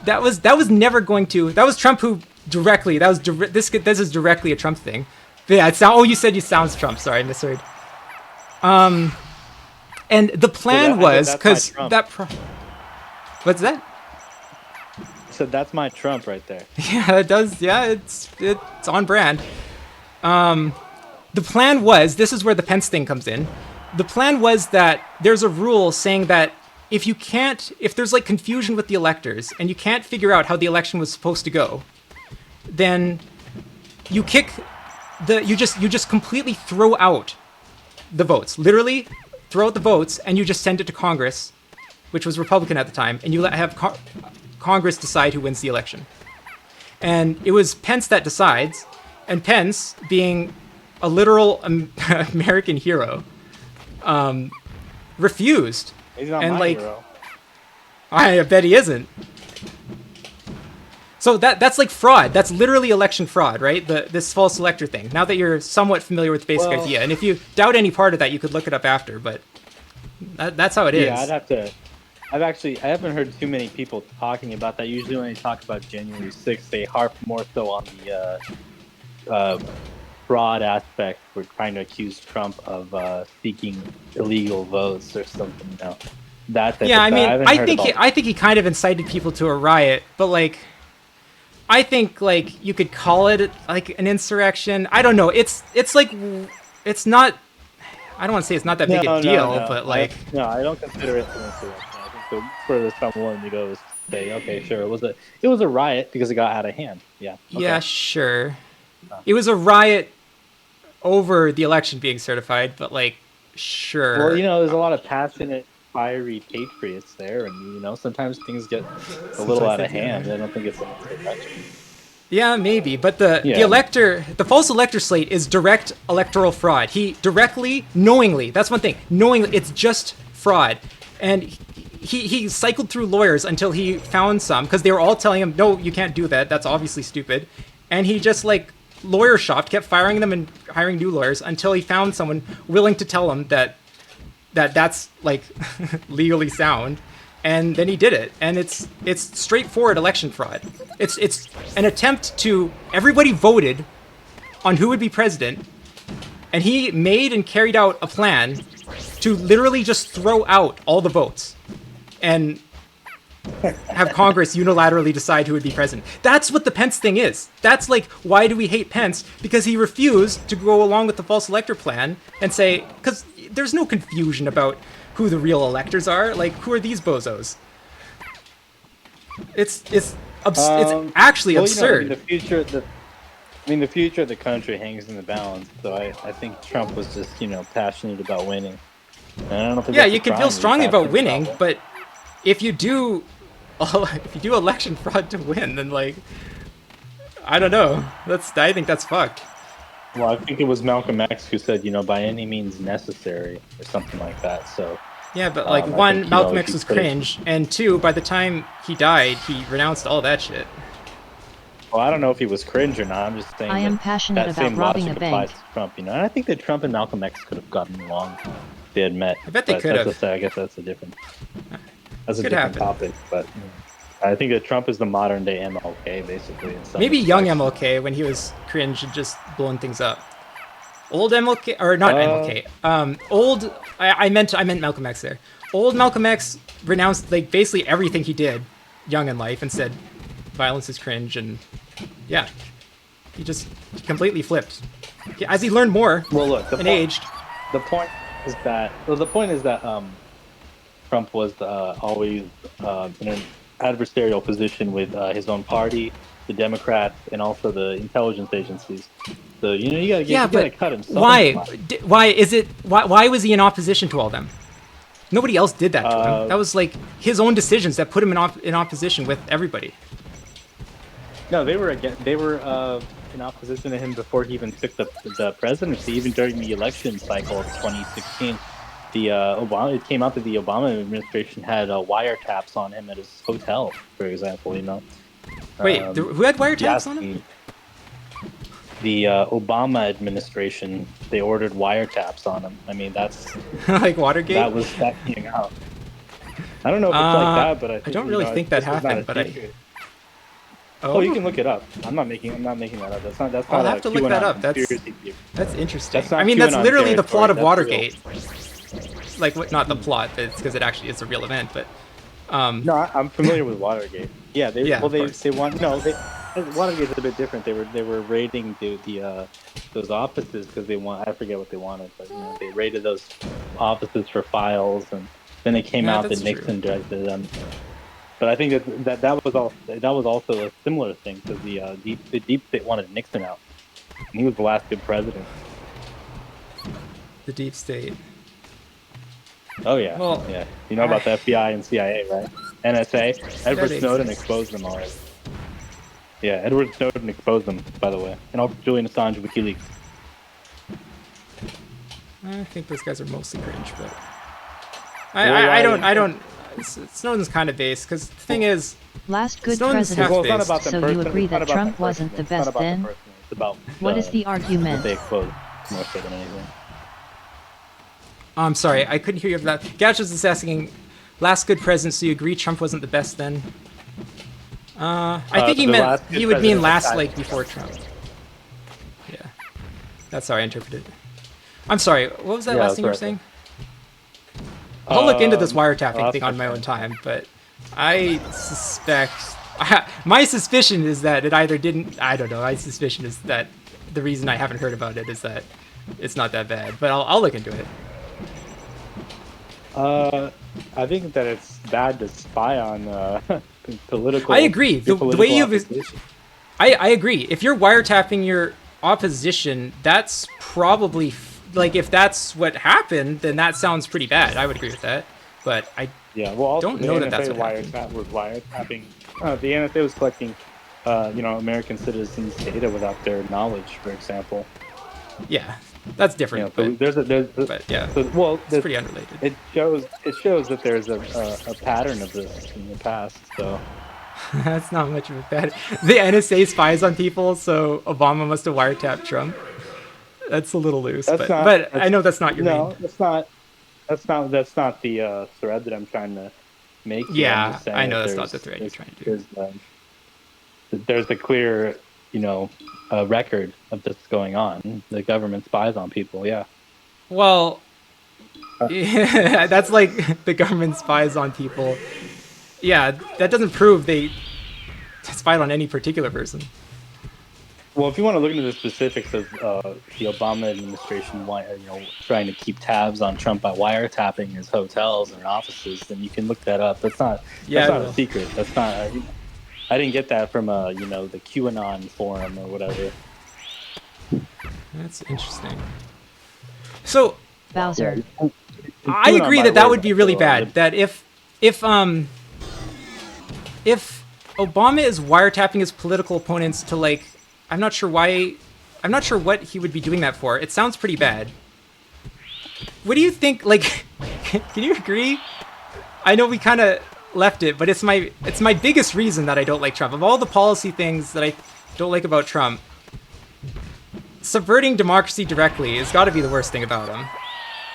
Speaker 1: that was never going to. That was Trump who directly. This is directly a Trump thing. But yeah, you said you sounds Trump. Sorry, I misheard. And the plan was
Speaker 3: that's my
Speaker 1: because
Speaker 3: Trump.
Speaker 1: what's that?
Speaker 3: So that's my Trump right there.
Speaker 1: Yeah, it does. Yeah, it's on brand. The plan was, this is where the Pence thing comes in. The plan was that there's a rule saying that if there's like confusion with the electors and you can't figure out how the election was supposed to go, then you just completely throw out the votes. Literally throw out the votes and you just send it to Congress, which was Republican at the time, and you have Congress decide who wins the election. And it was Pence that decides, and Pence, being a literal American hero, refused.
Speaker 3: He's not
Speaker 1: And
Speaker 3: my
Speaker 1: like,
Speaker 3: hero.
Speaker 1: I bet he isn't. So that's like fraud. That's literally election fraud, right? This false elector thing. Now that you're somewhat familiar with the basic idea, and if you doubt any part of that, you could look it up after. But that's how it is.
Speaker 3: Yeah, I'd have to. I haven't heard too many people talking about that. Usually, when they talk about January 6th, they harp more so on the fraud aspect. We're trying to accuse Trump of seeking illegal votes or something. That type
Speaker 1: Yeah,
Speaker 3: of
Speaker 1: I mean,
Speaker 3: stuff.
Speaker 1: I think he kind of incited people to a riot, but like, I think like you could call it like an insurrection. I don't know. It's like it's not. I don't want to say it's not that big a deal, but like,
Speaker 3: I don't consider it an insurrection. I think the furthest I'm willing to go is say, okay, sure, it was a riot because it got out of hand. Yeah. Okay.
Speaker 1: Yeah, sure. It was a riot over the election being certified, but like, sure.
Speaker 3: Well, there's a lot of passionate, fiery patriots there, and sometimes things get a little out of hand. I don't think it's an insurrection.
Speaker 1: Yeah, maybe, but the false elector slate is direct electoral fraud. He directly, knowingly, that's one thing, knowingly, it's just fraud. And he cycled through lawyers until he found some, because they were all telling him, no, you can't do that, that's obviously stupid. And he just like lawyer shopped, kept firing them and hiring new lawyers until he found someone willing to tell him that's like legally sound. And then he did it, and it's straightforward election fraud. It's an attempt to, everybody voted on who would be president, and he made and carried out a plan to literally just throw out all the votes and have Congress unilaterally decide who would be president. That's what the Pence thing is. That's like, why do we hate Pence? Because he refused to go along with the false elector plan and say, because there's no confusion about who the real electors are. Like, who are these bozos? It's actually absurd.
Speaker 3: The future of the country hangs in the balance. So I think Trump was just, passionate about winning. And I don't know if
Speaker 1: Yeah, you can feel strongly about winning, but if you do election fraud to win, then like, I don't know. I think that's fucked.
Speaker 3: Well, I think it was Malcolm X who said, by any means necessary or something like that. So
Speaker 1: yeah, but like one, Malcolm X was cringe, and two, by the time he died, he renounced all that shit.
Speaker 3: Well, I don't know if he was cringe or not. I'm just saying
Speaker 2: I am passionate about robbing a bank.
Speaker 3: Trump, and I think that Trump and Malcolm X could have gotten along if they had met.
Speaker 1: I bet they could have.
Speaker 3: I guess that's a different topic, but I think that Trump is the modern day MLK, basically.
Speaker 1: Maybe young MLK when he was cringe and just blowing things up. Old MLK, or not MLK. Old. I meant Malcolm X there. Old Malcolm X renounced like basically everything he did, young in life, and said violence is cringe, and yeah, he just completely flipped as he learned more.
Speaker 3: Well, look,
Speaker 1: aged.
Speaker 3: The point is that Trump was always in an adversarial position with his own party, the Democrats, and also the intelligence agencies. So you gotta cut him.
Speaker 1: Why? Why was he in opposition to all them? Nobody else did that to him. That was like his own decisions that put him in opposition with everybody.
Speaker 3: No, they were in opposition to him before he even took the presidency. Even during the election cycle of 2016, it came out that the Obama administration had wiretaps on him at his hotel, for example.
Speaker 1: Wait, who had wiretaps on him?
Speaker 3: The Obama administration, they ordered wiretaps on him. I mean, that's
Speaker 1: like Watergate.
Speaker 3: That came out. I don't know if it's like that, but I
Speaker 1: don't really think that happened. But
Speaker 3: you can look it up. I'm not making that up. That's not.
Speaker 1: I'll have to look that up. That's interesting. I mean, that's literally the plot of Watergate. Like, what? Not the plot. It's because it actually is a real event. But
Speaker 3: no, I'm familiar with Watergate. Yeah, Watergate's a bit different. They were raiding those offices because I forget what they wanted, but they raided those offices for files, and then it came out that Nixon directed them. But I think that was also a similar thing because the deep state wanted Nixon out, and he was the last good president.
Speaker 1: The deep state.
Speaker 3: Oh yeah, yeah. You know about the FBI and CIA, right? NSA. Edward Snowden exposed them already. Yeah, Edward Snowden exposed them, by the way, and also Julian Assange, WikiLeaks.
Speaker 1: I think those guys are mostly cringe, but I don't. Snowden's kind of base because the thing is,
Speaker 2: last good
Speaker 1: Snowden's
Speaker 2: president.
Speaker 1: half-based.
Speaker 2: So you agree that Trump wasn't the best then?
Speaker 3: It's about
Speaker 2: what is the argument?
Speaker 3: They exposed more so than anything.
Speaker 1: I'm sorry, I couldn't hear you for that. Gouch was just asking, last good president, so you agree Trump wasn't the best then? I think he would mean last, like, before Trump. Yeah. That's how I interpreted it. I'm sorry, what was that last thing you were saying? I'll look into this wiretapping thing on my own time, but I suspect... my suspicion is that it either didn't... I don't know, my suspicion is that the reason I haven't heard about it is that it's not that bad, but I'll look into it.
Speaker 3: I think that it's bad to spy on political...
Speaker 1: I agree. The way you've... I agree. If you're wiretapping your opposition, that's probably... Like, if that's what happened, then that sounds pretty bad. I would agree with that. But I don't know that that's what happened.
Speaker 3: Was wiretapping. The NSA was collecting, American citizens' data without their knowledge, for example.
Speaker 1: Yeah, that's different. But it's pretty unrelated.
Speaker 3: It shows that there's a pattern of this in the past. So
Speaker 1: that's not much of a pattern. The NSA spies on people, so Obama must have wiretapped Trump. That's a little loose, but I know that's not your main.
Speaker 3: That's not the thread that I'm trying to make.
Speaker 1: Yeah, I know that's not the thread you're trying to do.
Speaker 3: There's a clear, record of this going on. The government spies on people. Yeah.
Speaker 1: Well, Yeah, that's like the government spies on people. Yeah, that doesn't prove they spied on any particular person.
Speaker 3: Well, if you want to look into the specifics of the Obama administration, trying to keep tabs on Trump by wiretapping his hotels and offices, then you can look that up.
Speaker 1: Yeah,
Speaker 3: That's
Speaker 1: I
Speaker 3: not a
Speaker 1: will.
Speaker 3: secret. That's not. I didn't get that from the QAnon forum or whatever.
Speaker 1: That's interesting. So
Speaker 3: Yeah,
Speaker 2: Bowser.
Speaker 1: I
Speaker 3: QAnon,
Speaker 1: agree
Speaker 3: by the
Speaker 1: that that
Speaker 3: way, is
Speaker 1: would be really
Speaker 3: also
Speaker 1: bad. That if Obama is wiretapping his political opponents to like, I'm not sure why, I'm not sure what he would be doing that for. It sounds pretty bad. What do you think? Like, can you agree? I know we kind of left it, but it's my biggest reason that I don't like Trump. Of all the policy things that I don't like about Trump, subverting democracy directly has got to be the worst thing about him.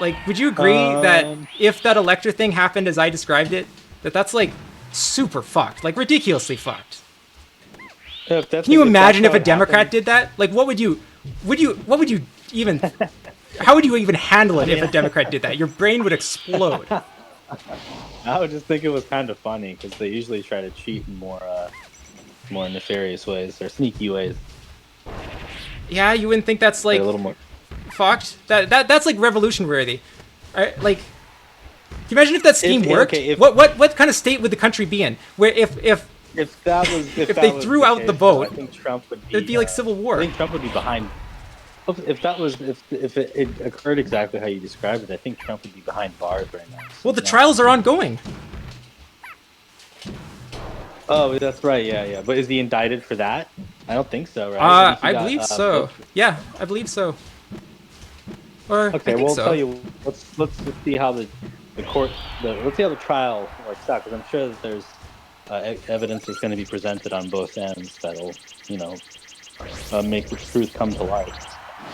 Speaker 1: Like, would you agree that if that elector thing happened as I described it, that's like super fucked, like ridiculously fucked? Can you imagine if a Democrat did that? Like, what would you even, how would you even handle it if a Democrat did that? Your brain would explode.
Speaker 3: I would just think it was kind of funny because they usually try to cheat in more nefarious ways or sneaky ways.
Speaker 1: Yeah, you wouldn't think that's like
Speaker 3: They're a little more.
Speaker 1: fucked. That's like revolution worthy. Like, can you imagine if that scheme worked?
Speaker 3: Okay,
Speaker 1: what kind of state would the country be in? Where if
Speaker 3: if
Speaker 1: they threw out the vote,
Speaker 3: I think Trump would be.
Speaker 1: it'd be like civil war.
Speaker 3: I think Trump would be behind. If it occurred exactly how you described it, I think Trump would be behind bars right now.
Speaker 1: Well, the trials are ongoing.
Speaker 3: Oh, that's right. Yeah. But is he indicted for that? I don't think so, right?
Speaker 1: I believe so. Yeah, I believe so. Or I
Speaker 3: Okay,
Speaker 1: think
Speaker 3: well, I'll
Speaker 1: so.
Speaker 3: tell you. Let's see how the court. Let's see how the trial works out, because I'm sure that there's evidence that's going to be presented on both ends that'll, make the truth come to light.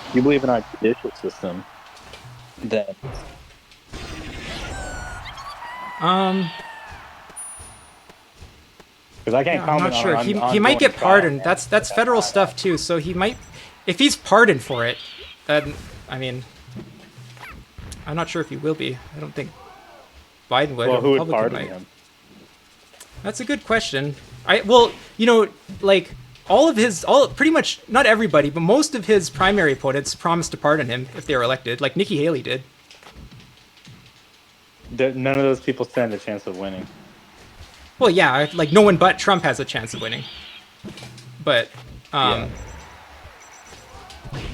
Speaker 3: If you believe in our judicial system, then because I can't
Speaker 1: I'm
Speaker 3: comment
Speaker 1: not sure.
Speaker 3: on
Speaker 1: He might get
Speaker 3: trial,
Speaker 1: pardoned.
Speaker 3: man.
Speaker 1: That's federal stuff too. So he might, if he's pardoned for it, then I mean, I'm not sure if he will be. I don't think Biden would.
Speaker 3: Well,
Speaker 1: or
Speaker 3: who would
Speaker 1: Republican
Speaker 3: pardon
Speaker 1: might.
Speaker 3: him?
Speaker 1: That's a good question. Like pretty much not everybody, but most of his primary opponents promised to pardon him if they were elected. Like Nikki Haley did.
Speaker 3: None of those people stand a chance of winning.
Speaker 1: Well, yeah, like no one but Trump has a chance of winning. But
Speaker 3: Yeah.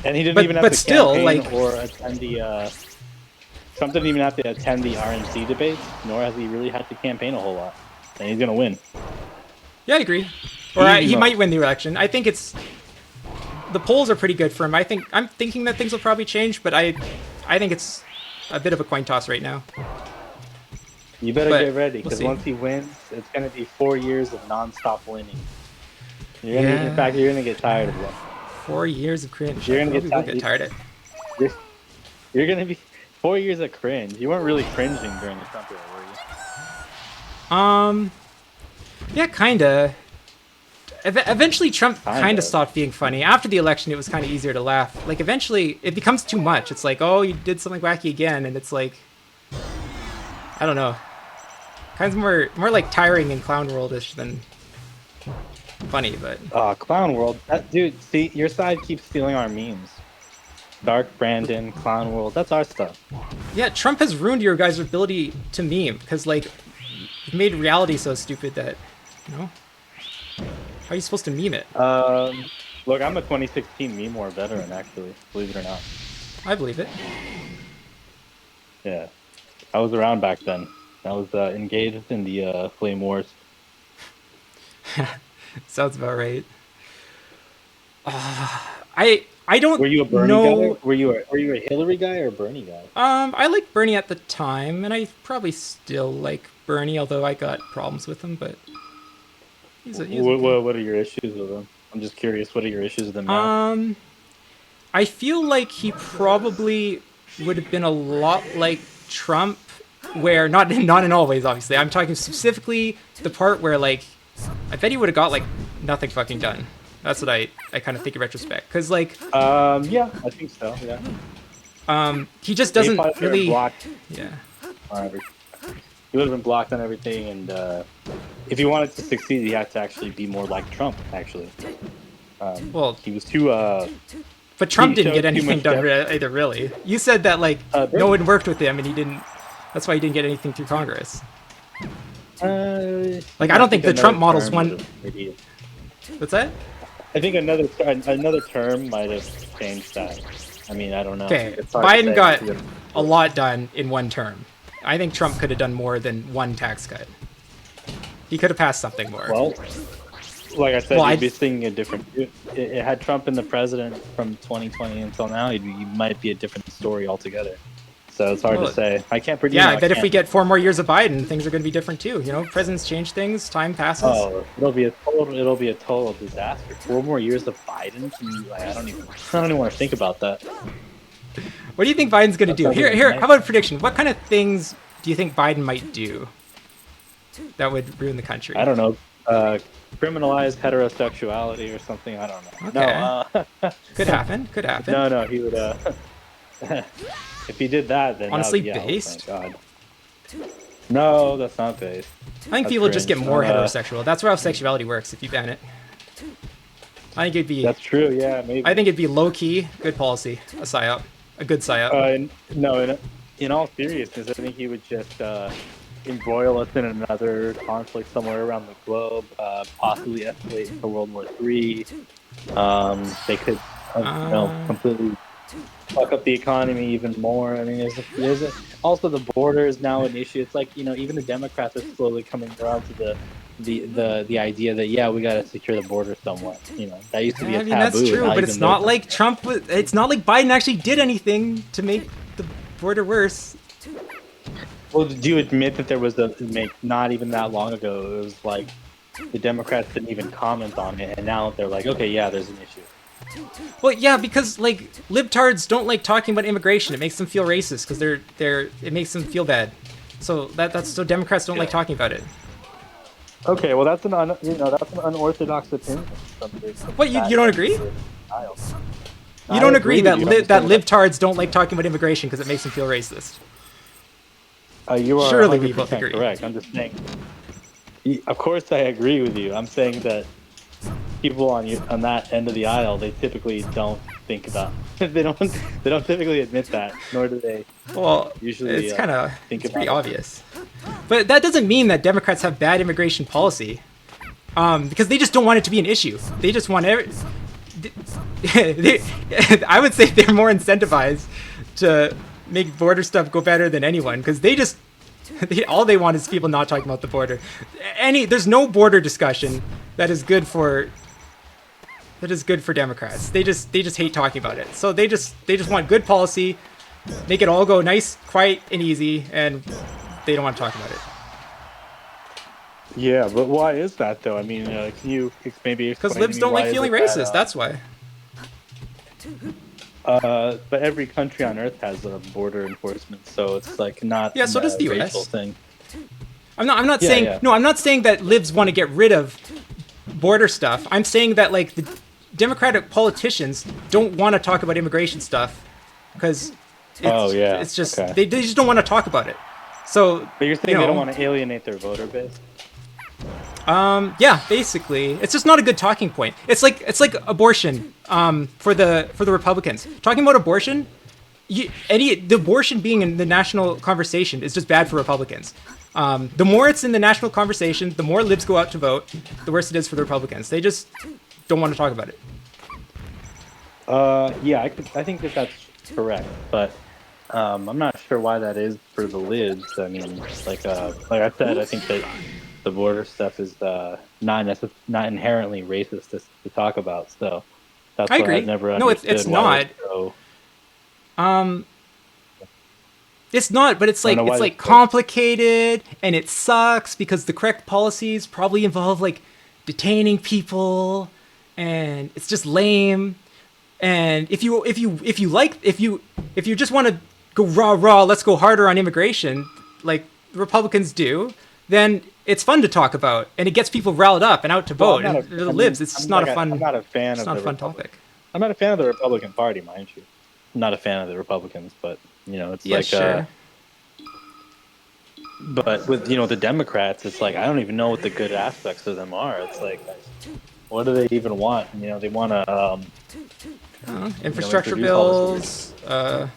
Speaker 3: And he didn't
Speaker 1: but-
Speaker 3: even have
Speaker 1: but
Speaker 3: to
Speaker 1: still,
Speaker 3: campaign
Speaker 1: like-
Speaker 3: or attend the. Trump didn't even have to attend the RNC debates, nor has he really had to campaign a whole lot, and he's gonna win.
Speaker 1: yeah, I agree. Or
Speaker 3: Easy
Speaker 1: he
Speaker 3: vote.
Speaker 1: might win the election. I think the polls are pretty good for him. I'm thinking that things will probably change, but I think it's a bit of a coin toss right now.
Speaker 3: You better
Speaker 1: But
Speaker 3: get ready,
Speaker 1: we'll
Speaker 3: because
Speaker 1: see.
Speaker 3: once he wins, it's gonna be 4 years of nonstop winning. In fact, you're gonna get tired of that.
Speaker 1: 4 years of cringe.
Speaker 3: You're gonna
Speaker 1: I
Speaker 3: get
Speaker 1: probably will
Speaker 3: tired.
Speaker 1: get tired of it.
Speaker 3: You're gonna be 4 years of cringe. You weren't really cringing during the Trump era, were you?
Speaker 1: Yeah, kinda. Eventually, Trump kind
Speaker 3: Kinda.
Speaker 1: of stopped being funny. After the election, it was kind of easier to laugh. Like, eventually, it becomes too much. It's like, oh, you did something wacky again, and it's like, I don't know. Kind of more like tiring and clown worldish than funny, but
Speaker 3: Clown World. Dude, see, your side keeps stealing our memes. Dark Brandon, Clown World. That's our stuff.
Speaker 1: yeah, Trump has ruined your guys' ability to meme because like, you've made reality so stupid that, how are you supposed to meme it?
Speaker 3: Look, I'm a 2016 meme war veteran, actually. Believe it or not.
Speaker 1: I believe it.
Speaker 3: Yeah, I was around back then. I was engaged in the flame wars.
Speaker 1: Sounds about right. I don't
Speaker 3: Were you a Bernie
Speaker 1: know.
Speaker 3: guy? Were you a Hillary guy or a Bernie guy?
Speaker 1: I liked Bernie at the time, and I probably still like Bernie, although I got problems with him. But he's okay.
Speaker 3: What are your issues with him? I'm just curious. What are your issues with him now?
Speaker 1: I feel like he probably would have been a lot like Trump, where not in all ways, obviously. I'm talking specifically the part where like I bet he would have got like nothing fucking done. That's what I kind of think in retrospect, because like
Speaker 3: Yeah, I think so. Yeah.
Speaker 1: He just
Speaker 3: He
Speaker 1: doesn't
Speaker 3: probably would've been
Speaker 1: really.
Speaker 3: blocked
Speaker 1: Yeah.
Speaker 3: on everything. He would have been blocked on everything, and if he wanted to succeed, he had to actually be more like Trump. Actually,
Speaker 1: Well,
Speaker 3: he was too.
Speaker 1: but Trump
Speaker 3: He
Speaker 1: didn't get
Speaker 3: showed too
Speaker 1: anything
Speaker 3: much
Speaker 1: done
Speaker 3: depth.
Speaker 1: either. Really, you said that like no one worked with him, and he didn't. That's why he didn't get anything through Congress. Like I don't think the Trump model's one.
Speaker 3: Maybe,
Speaker 1: What's that?
Speaker 3: I think another term might have changed that. I mean, I don't know.
Speaker 1: Okay,
Speaker 3: It's hard to
Speaker 1: Biden
Speaker 3: say
Speaker 1: got
Speaker 3: because
Speaker 1: a lot done in one term. I think Trump could have done more than one tax cut. He could have passed something more.
Speaker 3: well, like I said,
Speaker 1: Well,
Speaker 3: you'd be thinking a different. It had Trump been the president from 2020 until now, it might be a different story altogether. So it's hard to say. I can't predict.
Speaker 1: Yeah, I bet if we get 4 more years of Biden, things are going to be different too. You know, presidents change things, time passes.
Speaker 3: Oh, it'll be a total disaster. 4 more years of Biden? Can you, like, I don't even want to think about that.
Speaker 1: What do you think Biden's going to do?
Speaker 3: That's
Speaker 1: Here, how about a prediction? What kind of things do you think Biden might do that would ruin the country?
Speaker 3: I don't know. Criminalize heterosexuality or something. I don't know.
Speaker 1: Okay.
Speaker 3: No,
Speaker 1: Could happen. Could happen.
Speaker 3: no, he would. If he did that, then
Speaker 1: Honestly,
Speaker 3: that would,
Speaker 1: based?
Speaker 3: Oh my God. No, that's not based.
Speaker 1: I think people just get
Speaker 3: cringe.
Speaker 1: more heterosexual. That's how sexuality works if you ban it. I think it'd be.
Speaker 3: That's true. Yeah, maybe.
Speaker 1: I think it'd be low key, good policy, a psyop, a good psyop.
Speaker 3: No, in all seriousness, I think he would just embroil us in another conflict somewhere around the globe, possibly escalate into World War III. They could, completely fuck up the economy even more. I mean, also the border is now an issue. It's like, even the Democrats are slowly coming around to the idea that we got to secure the border somewhat. That used to be a taboo.
Speaker 1: That's true,
Speaker 3: and
Speaker 1: but it's not like Trump. It's not like Biden actually did anything to make the border worse.
Speaker 3: Well, do you admit that there was not even that long ago, it was like the Democrats didn't even comment on it, and now they're like, okay, yeah, there's an issue.
Speaker 1: Well, yeah, because like libtards don't like talking about immigration. It makes them feel racist because it makes them feel bad. So that's so Democrats don't like talking about it.
Speaker 3: Okay, well that's an unorthodox opinion.
Speaker 1: What, you don't agree? You don't agree that libtards don't like talking about immigration because it makes them feel racist.
Speaker 3: You are
Speaker 1: surely we both agree.
Speaker 3: Correct. I'm just saying. Of course, I agree with you. I'm saying that people on that end of the aisle, they typically don't think about. They don't typically admit that, nor do they.
Speaker 1: Well,
Speaker 3: usually
Speaker 1: it's pretty
Speaker 3: it.
Speaker 1: obvious. But that doesn't mean that Democrats have bad immigration policy, because they just don't want it to be an issue. They just want I would say they're more incentivized to make border stuff go better than anyone, because all they want is people not talking about the border. There's no border discussion that is good for Democrats. They just hate talking about it. So they just want good policy, make it all go nice, quiet, and easy, and they don't want to talk about it.
Speaker 3: Yeah, but why is that though? I mean, can you maybe
Speaker 1: because libs don't like feeling racist. That's why.
Speaker 3: But every country on Earth has a border enforcement, so it's like not.
Speaker 1: Yeah, so does the US.
Speaker 3: Thing.
Speaker 1: I'm not saying. Yeah. No, I'm not saying that libs want to get rid of border stuff. I'm saying that like the Democratic politicians don't want to talk about immigration stuff because it's just they just don't want to talk about it. So,
Speaker 3: but you're saying they don't want to alienate their voter base?
Speaker 1: Yeah, basically, it's just not a good talking point. It's like abortion. For the Republicans, talking about abortion, the abortion being in the national conversation is just bad for Republicans. The more it's in the national conversation, the more libs go out to vote, the worse it is for the Republicans. They just don't want to talk about it.
Speaker 3: Yeah, I think that's correct, but I'm not sure why that is for the libs. I mean, like I said, I think that the border stuff is not inherently racist to talk about. So that's
Speaker 1: I agree.
Speaker 3: I've never
Speaker 1: No,
Speaker 3: understood.
Speaker 1: it's not. It's not, but it's like complicated and it sucks because the correct policies probably involve like detaining people, and it's just lame. And if you just want to go raw, let's go harder on immigration, like the Republicans do, then it's fun to talk about, and it gets people riled up and out to vote. And the libs, it's just not a fun.
Speaker 3: I'm not a fan of
Speaker 1: it's not a fun topic.
Speaker 3: I'm not a fan of the Republican Party, mind you. not a fan of the Republicans, but you know, it's
Speaker 1: Yeah,
Speaker 3: like
Speaker 1: sure.
Speaker 3: but with the Democrats, it's like I don't even know what the good aspects of them are. It's like, what do they even want? You know, they want to
Speaker 1: Infrastructure
Speaker 3: introduce all this.
Speaker 1: bills.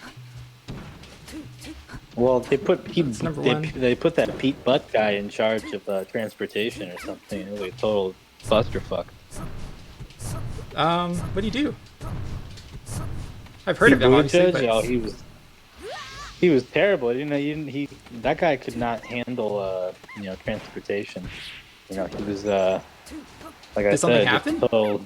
Speaker 3: Well,
Speaker 1: That's number one.
Speaker 3: they put that Pete Butt guy in charge of transportation or something. It was a total clusterfuck.
Speaker 1: What do you do? I've heard
Speaker 3: Pete
Speaker 1: of him, obviously,
Speaker 3: Buttigieg,
Speaker 1: but
Speaker 3: oh, he was terrible. He that guy could not handle transportation. You know, he was like I
Speaker 1: did something
Speaker 3: said, just
Speaker 1: happen?
Speaker 3: total.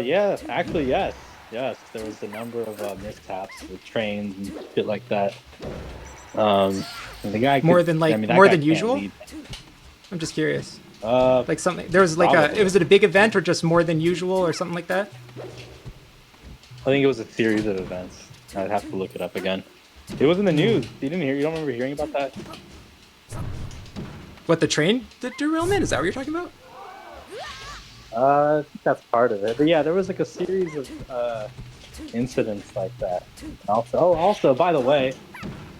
Speaker 3: Yeah, actually, yes, there was a number of mishaps with trains and shit like that. And the guy
Speaker 1: More
Speaker 3: could,
Speaker 1: than
Speaker 3: I
Speaker 1: like
Speaker 3: mean, that
Speaker 1: more
Speaker 3: guy
Speaker 1: than
Speaker 3: can't
Speaker 1: usual?
Speaker 3: lead.
Speaker 1: I'm just curious.
Speaker 3: Uh,
Speaker 1: Like something there was like
Speaker 3: Probably.
Speaker 1: was it a big event or just more than usual or something like that?
Speaker 3: I think it was a series of events. I'd have to look it up again. It was in the news. You don't remember hearing about that?
Speaker 1: What, the derailment? Is that what you're talking about?
Speaker 3: I think that's part of it. But yeah, there was like a series of incidents like that. And also, by the way,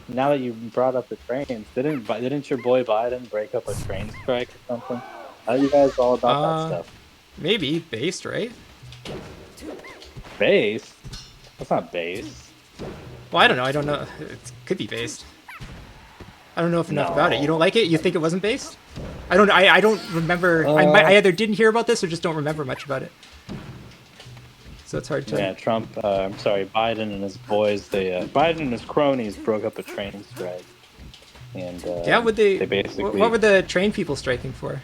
Speaker 3: now that you brought up the trains, didn't your boy Biden break up a train strike or something? How are you guys all about that stuff?
Speaker 1: Maybe based, right?
Speaker 3: Base? That's not base.
Speaker 1: Well, I don't know. I don't know. It could be based. I don't know if enough about it. You
Speaker 3: No.
Speaker 1: don't like it? You think it wasn't based? I don't. I don't remember. I either didn't hear about this or just don't remember much about it. So it's hard to.
Speaker 3: Yeah, Trump. I'm sorry, Biden and his boys. Biden and his cronies broke up a train strike, and
Speaker 1: Yeah. Would they?
Speaker 3: They basically
Speaker 1: What were the train people striking for?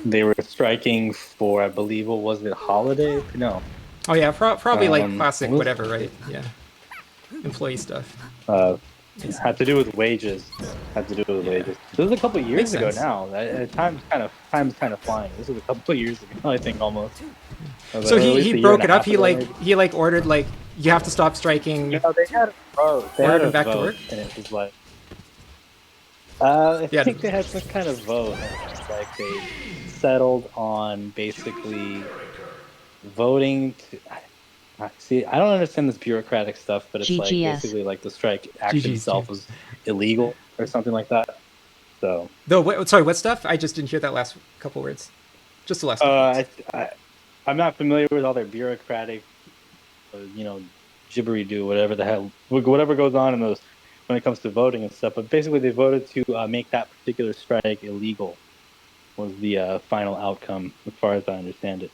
Speaker 3: they were striking for, I believe, what was it, holiday? No,
Speaker 1: Oh yeah, probably like classic
Speaker 3: what was-
Speaker 1: whatever, right? Yeah. Employee stuff.
Speaker 3: had to do with wages. Had to do with wages. This was a couple of years
Speaker 1: Makes
Speaker 3: ago
Speaker 1: sense.
Speaker 3: now. Time's kind of flying. This was a couple of years ago, I think, almost.
Speaker 1: So
Speaker 3: Or at least a
Speaker 1: he
Speaker 3: year
Speaker 1: broke
Speaker 3: and
Speaker 1: it
Speaker 3: a
Speaker 1: up.
Speaker 3: half
Speaker 1: He
Speaker 3: ago,
Speaker 1: like
Speaker 3: maybe.
Speaker 1: he like ordered like you have to stop striking.
Speaker 3: You know, they had a vote. They
Speaker 1: Ordered
Speaker 3: had
Speaker 1: him
Speaker 3: a
Speaker 1: back to
Speaker 3: vote,
Speaker 1: work?
Speaker 3: and it was like, I
Speaker 1: Yeah.
Speaker 3: think they had some kind of vote, and it's like they settled on basically voting to. See, I don't understand this bureaucratic stuff, but it's like
Speaker 2: GGS.
Speaker 3: basically like the strike action
Speaker 1: GGs,
Speaker 3: itself
Speaker 1: too.
Speaker 3: was illegal or something like that. So,
Speaker 1: Sorry, what stuff? I just didn't hear that last couple words. Just the last couple words.
Speaker 3: I'm not familiar with all their bureaucratic, gibbery do whatever the hell, whatever goes on in those when it comes to voting and stuff. But basically, they voted to make that particular strike illegal. Was the final outcome, as far as I understand it.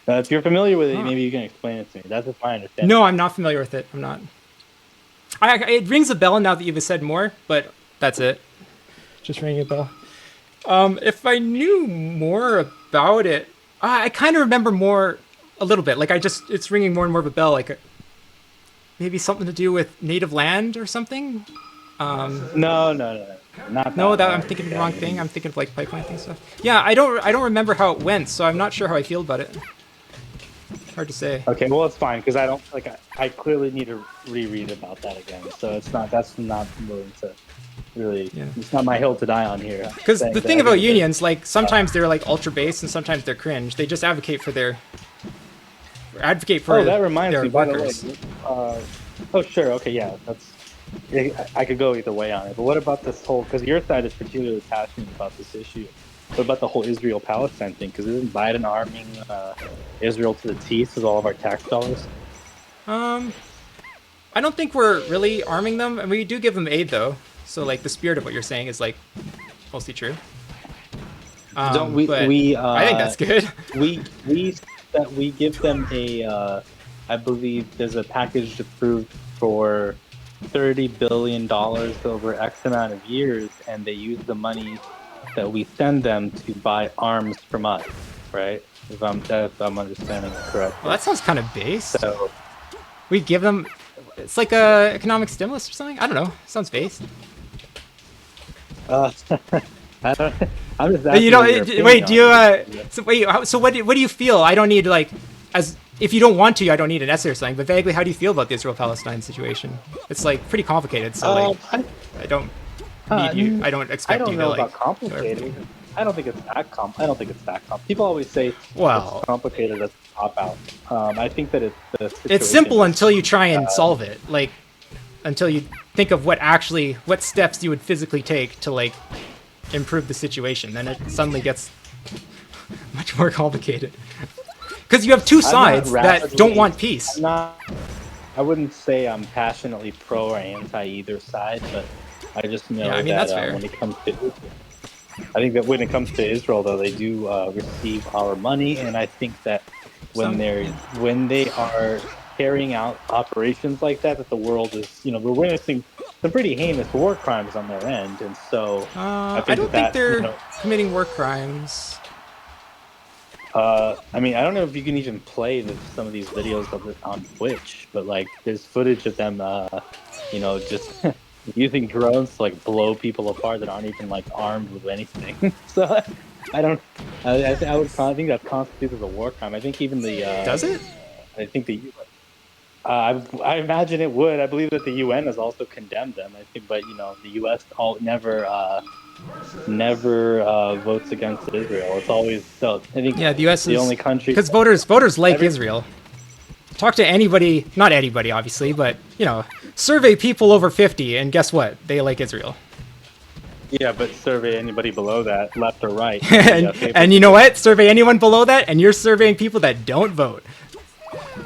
Speaker 3: If you're familiar with it, maybe you can explain it to me. That's just my understanding.
Speaker 1: No, I'm not familiar with it. I'm not. It rings a bell now that you've said more, but that's it. Just ringing a bell. If I knew more about it, I kind of remember more a little bit. Like it's ringing more and more of a bell. Like maybe something to do with native land or something.
Speaker 3: No, not
Speaker 1: No,
Speaker 3: that.
Speaker 1: I'm thinking of the wrong thing. I'm thinking of like pipeline thing stuff. Yeah, I don't remember how it went, so I'm not sure how I feel about it. Hard to say.
Speaker 3: Okay, well, it's fine because I don't like. I clearly need to reread about that again. So that's not willing to really.
Speaker 1: Yeah.
Speaker 3: It's not my hill to die on here.
Speaker 1: Because
Speaker 3: saying
Speaker 1: the
Speaker 3: that
Speaker 1: thing
Speaker 3: I
Speaker 1: about
Speaker 3: need to-
Speaker 1: unions, like sometimes they're like ultra base and sometimes they're cringe. They just advocate for their
Speaker 3: that reminds
Speaker 1: their
Speaker 3: me. By the
Speaker 1: workers.
Speaker 3: way, oh sure, okay, yeah, that's. I could go either way on it, but what about this whole? Because your side is particularly passionate about this issue. What about the whole Israel-Palestine thing? Because isn't Biden arming Israel to the teeth with all of our tax dollars?
Speaker 1: I don't think we're really arming them, and we do give them aid though. So like the spirit of what you're saying is like mostly true.
Speaker 3: Don't we?
Speaker 1: But
Speaker 3: We
Speaker 1: I think that's good.
Speaker 3: we give them a. I believe there's a package approved for $30 billion over X amount of years, and they use the money that we send them to buy arms from us, right? If I'm understanding it correctly.
Speaker 1: Well, that sounds kind of base.
Speaker 3: So,
Speaker 1: We give them. It's like a economic stimulus or something. I don't know. Sounds based.
Speaker 3: I don't. I'm just asking
Speaker 1: You don't
Speaker 3: your opinion
Speaker 1: wait. Do you?
Speaker 3: on it.
Speaker 1: So wait. So what do you feel? I don't need like as if you don't want to. I don't need an essay or something. But vaguely, how do you feel about the Israel-Palestine situation? It's like pretty complicated. So like, I don't need you. I don't
Speaker 3: I
Speaker 1: expect
Speaker 3: don't
Speaker 1: you
Speaker 3: know
Speaker 1: to like.
Speaker 3: about complicated. I don't think it's that I don't think it's that People always say
Speaker 1: Well,
Speaker 3: it's complicated as a cop out. I think that the
Speaker 1: it's
Speaker 3: situation
Speaker 1: simple
Speaker 3: is,
Speaker 1: until you try and solve it. Like, until you think of what steps you would physically take to like improve the situation. Then it suddenly gets much more complicated. Because you have two sides that don't want peace.
Speaker 3: I wouldn't say I'm passionately pro or anti either side, but I just know
Speaker 1: Yeah, I mean,
Speaker 3: that
Speaker 1: that's fair.
Speaker 3: when it comes to, I think that when it comes to Israel, though, they do receive our money, and I think that when they are carrying out operations like that, that the world is, we're witnessing some pretty heinous war crimes on their end, and so I
Speaker 1: I
Speaker 3: think
Speaker 1: don't think
Speaker 3: that
Speaker 1: they're committing war crimes.
Speaker 3: I mean, I don't know if you can even play some of these videos of it on Twitch, but like, there's footage of them, just using drones to like blow people apart that aren't even like armed with anything. So I don't. I would. I think that constitutes as a war crime. I think even the.
Speaker 1: Does it?
Speaker 3: I think the. I imagine it would. I believe that the UN has also condemned them. I think, but the U.S. never votes against Israel. It's always so. I think
Speaker 1: Yeah, the U.S.
Speaker 3: the
Speaker 1: is
Speaker 3: only country
Speaker 1: because voters like Israel. Talk to anybody, not anybody, obviously, but survey people over 50, and guess what? They like Israel.
Speaker 3: Yeah, but survey anybody below that, left or right.
Speaker 1: and you know what? Survey anyone below that, and you're surveying people that don't vote.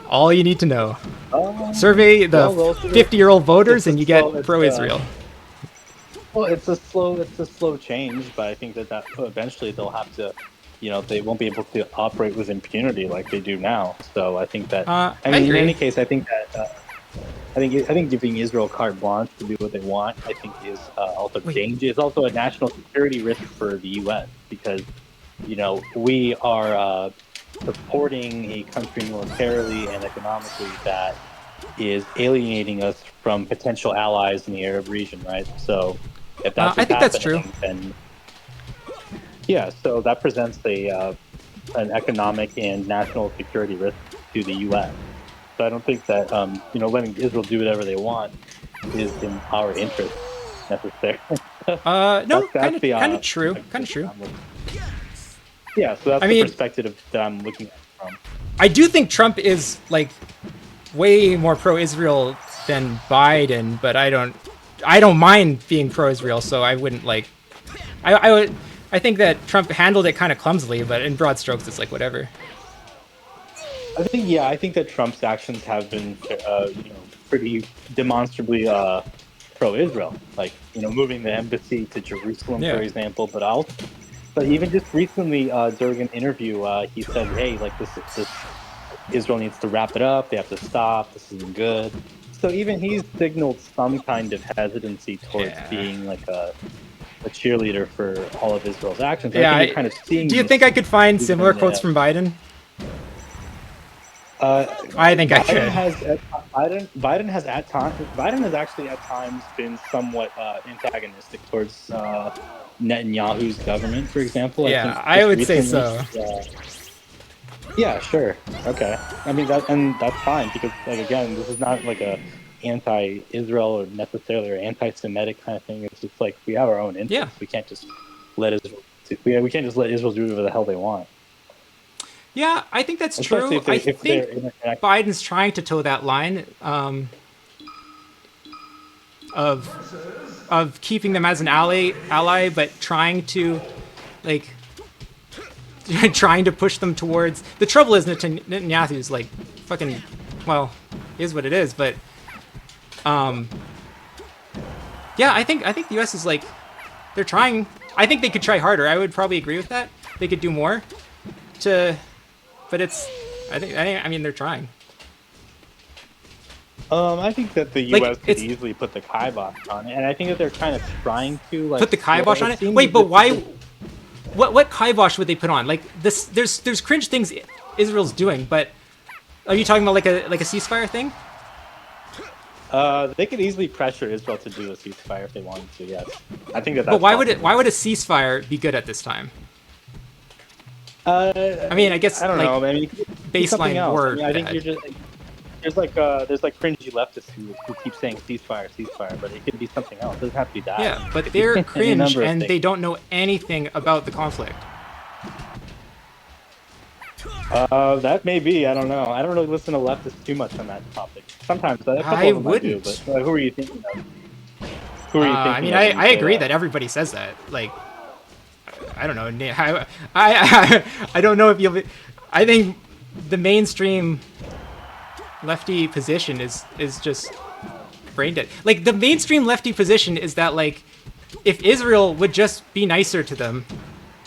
Speaker 1: All you need to know. Survey the 50-year-old voters, and you get pro-Israel.
Speaker 3: Well, it's a slow change, but I think that eventually they'll have to, they won't be able to operate with impunity like they do now. So I think that, in any case, I think that, I think giving Israel carte blanche to do what they want, I think is also dangerous. It's also a national security risk for the U.S. because, we are supporting a country militarily and economically that is alienating us from potential allies in the Arab region, right? So if that's
Speaker 1: I think that's true.
Speaker 3: Then yeah, so that presents an economic and national security risk to the U.S. So I don't think that letting Israel do whatever they want is in our interest necessarily.
Speaker 1: No, kind of true. Kind of true.
Speaker 3: Yeah, so that's the perspective that I'm looking at from.
Speaker 1: I do think Trump is like way more pro-Israel than Biden, but I don't mind being pro-Israel, so I wouldn't like. I think that Trump handled it kind of clumsily, but in broad strokes, it's like whatever.
Speaker 3: I think that Trump's actions have been, pretty demonstrably pro-Israel. Like, moving the embassy to Jerusalem, for example. But even just recently, during an interview, he said, "Hey, like this Israel needs to wrap it up. They have to stop. This isn't good." So even he's signaled some kind of hesitancy towards being like a cheerleader for all of Israel's actions.
Speaker 1: Yeah,
Speaker 3: I think you're kind of seeing.
Speaker 1: Do you think I could find similar quotes from Biden? I think I could.
Speaker 3: Biden has actually at times been somewhat antagonistic towards Netanyahu's government, for example.
Speaker 1: I would say so.
Speaker 3: Yeah, sure. Okay. I mean that's fine because like again, this is not like a anti-Israel or necessarily or anti-Semitic kind of thing. It's just like we have our own interests.
Speaker 1: Yeah.
Speaker 3: We can't just let Israel. We can't just let Israel do whatever the hell they want.
Speaker 1: Yeah, I think that's true. I think Biden's trying to toe that line of keeping them as an ally, but trying to trying to push them towards. The trouble is Netanyahu's like fucking, well, is what it is. But yeah, I think the U.S. is like they're trying. I think they could try harder. I would probably agree with that. They could do more but it's. I mean, they're trying.
Speaker 3: I think that the U.S. could easily put the kibosh on it, and I think that they're kind of trying to like
Speaker 1: put the kibosh on it. Wait, but why? What kibosh would they put on? Like this, there's cringe things Israel's doing, but are you talking about like a ceasefire thing?
Speaker 3: They could easily pressure Israel to do a ceasefire if they wanted to. Yes, I think that. That's
Speaker 1: but why would a ceasefire be good at this time?
Speaker 3: I
Speaker 1: mean, I guess
Speaker 3: I don't know. I mean,
Speaker 1: baseline war.
Speaker 3: I think you're just. there's like cringy leftists who keep saying ceasefire, ceasefire, but it could be something else. It doesn't have to be that.
Speaker 1: Yeah, but
Speaker 3: It could be
Speaker 1: they're
Speaker 3: any
Speaker 1: cringe
Speaker 3: number of
Speaker 1: and
Speaker 3: things.
Speaker 1: they don't know anything about the conflict.
Speaker 3: That may be. I don't know. I don't really listen to leftists too much on that topic. Sometimes a couple
Speaker 1: I
Speaker 3: of them I do,
Speaker 1: wouldn't.
Speaker 3: but who are you thinking of? Who are you
Speaker 1: I
Speaker 3: thinking
Speaker 1: mean,
Speaker 3: of when you
Speaker 1: I
Speaker 3: say
Speaker 1: agree
Speaker 3: that?
Speaker 1: that everybody says that. Like, I don't know. I don't know if you'll be. I think the mainstream lefty position is just brain dead. Like, the mainstream lefty position is that, like, if Israel would just be nicer to them,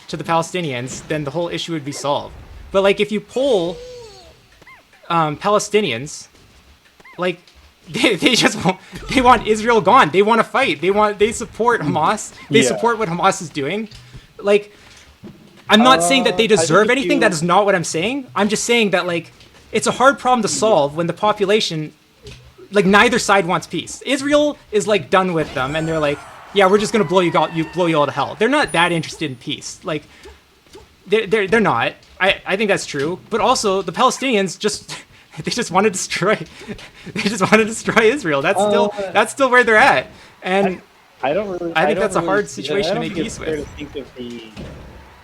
Speaker 1: to the Palestinians, then the whole issue would be solved. But, like, if you poll Palestinians, like, they just they want Israel gone. They want to fight. They support Hamas. They
Speaker 3: Yeah.
Speaker 1: support what Hamas is doing. Like, I'm not saying that they
Speaker 3: I think
Speaker 1: deserve
Speaker 3: if
Speaker 1: anything.
Speaker 3: you-
Speaker 1: That is not what I'm saying. I'm just saying that, like, it's a hard problem to solve when the population, like, neither side wants peace. Israel is, like, done with them, and they're like, yeah, we're just gonna blow you all to hell. They're not that interested in peace. Like, they're not. I think that's true. But also, the Palestinians just they just want to destroy Israel. That's still where they're at. And
Speaker 3: I don't really.
Speaker 1: I think
Speaker 3: don't
Speaker 1: that's a
Speaker 3: really
Speaker 1: hard
Speaker 3: see-
Speaker 1: situation
Speaker 3: I
Speaker 1: to
Speaker 3: don't
Speaker 1: make
Speaker 3: think
Speaker 1: peace
Speaker 3: it's fair
Speaker 1: with.
Speaker 3: to think of the.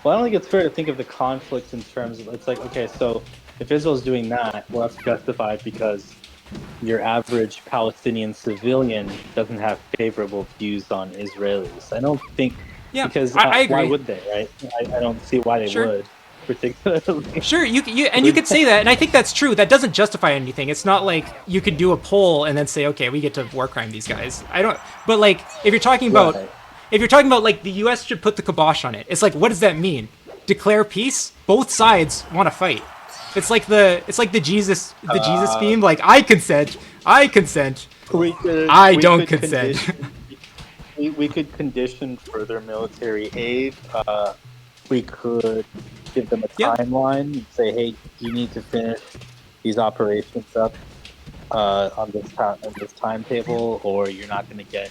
Speaker 3: Well, I don't think it's fair to think of the conflict in terms of it's like okay, so if Israel's doing that, well, that's justified because your average Palestinian civilian doesn't have favorable views on Israelis. I don't think
Speaker 1: Yeah,
Speaker 3: because
Speaker 1: I
Speaker 3: why
Speaker 1: agree.
Speaker 3: would they, right? I don't see why they
Speaker 1: Sure.
Speaker 3: would, particularly.
Speaker 1: Sure, you could say that, and I think that's true. That doesn't justify anything. It's not like you could do a poll and then say, okay, we get to war crime these guys. I don't. But, like, if you're talking about
Speaker 3: Right.
Speaker 1: like the U.S. should put the kibosh on it, it's like, what does that mean? Declare peace? Both sides want to fight. It's like the Jesus theme. Like, I consent. I don't
Speaker 3: Could
Speaker 1: consent.
Speaker 3: we could condition further military aid. We could give them a
Speaker 1: Yeah.
Speaker 3: timeline and say, "Hey, you need to finish these operations up on this timetable, or you're not going to get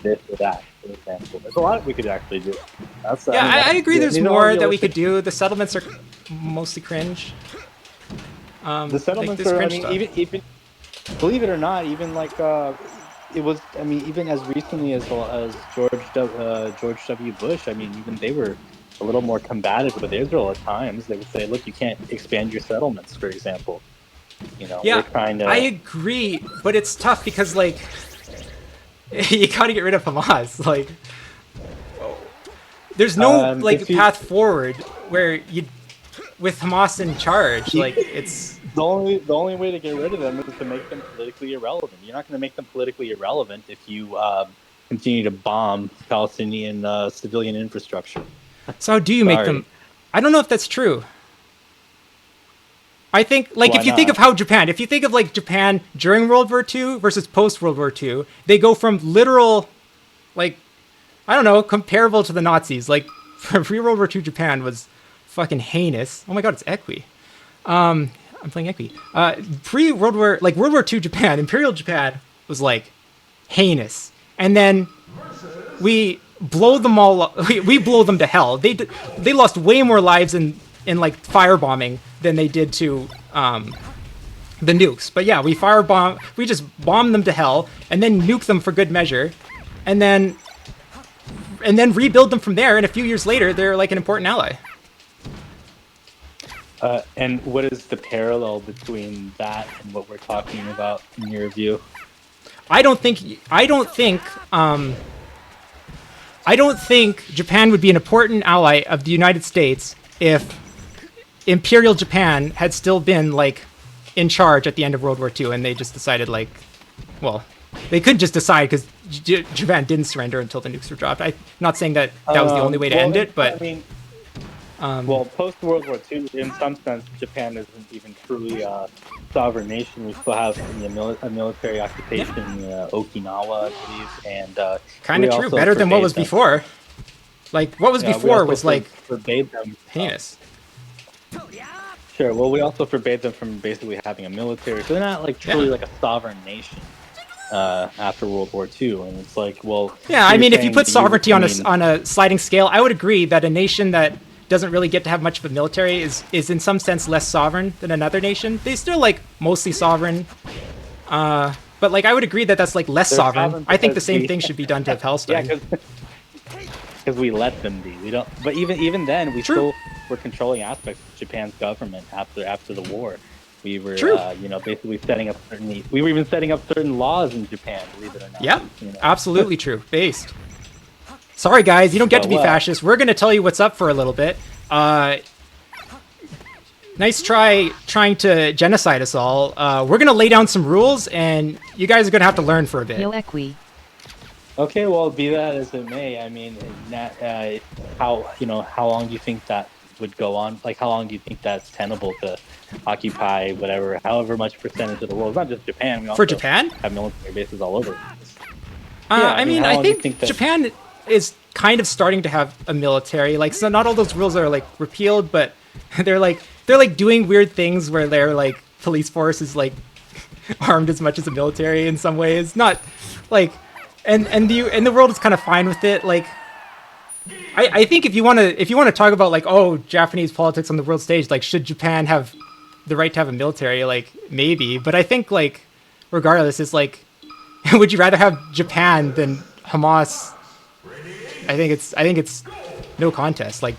Speaker 3: this or that." For example, there's a lot we could actually do. That's,
Speaker 1: Yeah, I agree. There's
Speaker 3: these are all
Speaker 1: more that we
Speaker 3: realistic.
Speaker 1: could do. The settlements are mostly cringe.
Speaker 3: The
Speaker 1: Like,
Speaker 3: settlements
Speaker 1: this
Speaker 3: are. I
Speaker 1: cringe
Speaker 3: mean,
Speaker 1: stuff.
Speaker 3: even believe it or not, even like it was. I mean, even as recently as George W. Bush. I mean, even they were a little more combative with Israel at times. They would say, "Look, you can't expand your settlements," for example. You know,
Speaker 1: Yeah,
Speaker 3: we're trying to.
Speaker 1: I agree, but it's tough because, like, you gotta get rid of Hamas. Like, there's no like
Speaker 3: if you-
Speaker 1: path forward where you, with Hamas in charge. Like, it's
Speaker 3: The only way to get rid of them is to make them politically irrelevant. You're not going to make them politically irrelevant if you continue to bomb Palestinian civilian infrastructure.
Speaker 1: so. How do you make
Speaker 3: Sorry.
Speaker 1: them? I don't know if that's true. I think, like,
Speaker 3: Why
Speaker 1: if you think
Speaker 3: not?
Speaker 1: of how Japan, if you think of, like, Japan during World War II versus post World War II, they go from literal, like, I don't know, comparable to the Nazis. Like, pre World War II Japan was fucking heinous. Oh my god, it's Equi. I'm playing Equi. Pre World War, like, World War II Japan, Imperial Japan was, like, heinous, and then we blow them all. We blow them to hell. They lost way more lives in like firebombing than they did to the nukes. But yeah, we just bomb them to hell and then nuke them for good measure, and then rebuild them from there. And a few years later, they're like an important ally.
Speaker 3: And what is the parallel between that and what we're talking about in your view?
Speaker 1: I don't think Japan would be an important ally of the United States if Imperial Japan had still been, like, in charge at the end of World War II, and they just decided, like, well, they couldn't just decide because Japan didn't surrender until the nukes were dropped. I'm not saying that was the only way to end it, but
Speaker 3: I mean, well, post World War II, in some sense, Japan isn't even truly a sovereign nation. We still have a military occupation in Okinawa, I believe, and
Speaker 1: kind
Speaker 3: we
Speaker 1: of true.
Speaker 3: also
Speaker 1: Better than what
Speaker 3: forbade
Speaker 1: was
Speaker 3: them.
Speaker 1: before. Like, what was
Speaker 3: Yeah, we
Speaker 1: before
Speaker 3: also
Speaker 1: was, like,
Speaker 3: forbade them.
Speaker 1: heinous.
Speaker 3: Sure. Well, we also forbade them from basically having a military. So they're not like truly
Speaker 1: Yeah.
Speaker 3: like a sovereign nation after World War II. And it's like, well,
Speaker 1: Yeah, I
Speaker 3: you're
Speaker 1: mean, if you
Speaker 3: saying
Speaker 1: put
Speaker 3: the
Speaker 1: sovereignty
Speaker 3: European-
Speaker 1: on a sliding scale, I would agree that a nation that doesn't really get to have much of a military, is in some sense less sovereign than another nation. They still like mostly sovereign, but like I would agree that that's like less
Speaker 3: They're
Speaker 1: sovereign.
Speaker 3: sovereign
Speaker 1: I think the
Speaker 3: because
Speaker 1: same
Speaker 3: we-
Speaker 1: thing should be done to
Speaker 3: Yeah,
Speaker 1: Palestine.
Speaker 3: because we let them be. We don't. But even then, we
Speaker 1: True.
Speaker 3: still were controlling aspects of Japan's government after the war. We were,
Speaker 1: True.
Speaker 3: basically setting up certain. We were even setting up certain laws in Japan. Believe it or not.
Speaker 1: Yeah,
Speaker 3: You know?
Speaker 1: absolutely true. Based. Sorry, guys, you don't get to be
Speaker 3: So,
Speaker 1: fascist. We're going to tell you what's up for a little bit. Nice try trying to genocide us all. We're going to lay down some rules, and you guys are going to have to learn for a bit.
Speaker 2: Yo Equi.
Speaker 3: Okay, well, be that as it may, I mean, how long do you think that would go on? Like, how long do you think that's tenable to occupy however much percentage of the world? It's not just Japan. We also
Speaker 1: For Japan?
Speaker 3: have military bases all over.
Speaker 1: I mean,
Speaker 3: how
Speaker 1: I
Speaker 3: long do you
Speaker 1: think
Speaker 3: that-
Speaker 1: Japan is kind of starting to have a military. Like, so not all those rules are like repealed, but they're like doing weird things where their like police force is like armed as much as the military in some ways. Not like, and the world is kind of fine with it. Like, I think if you want to talk about like, oh, Japanese politics on the world stage, like, should Japan have the right to have a military? Like, maybe, but I think like regardless, it's like, would you rather have Japan than Hamas? I think it's no contest. Like,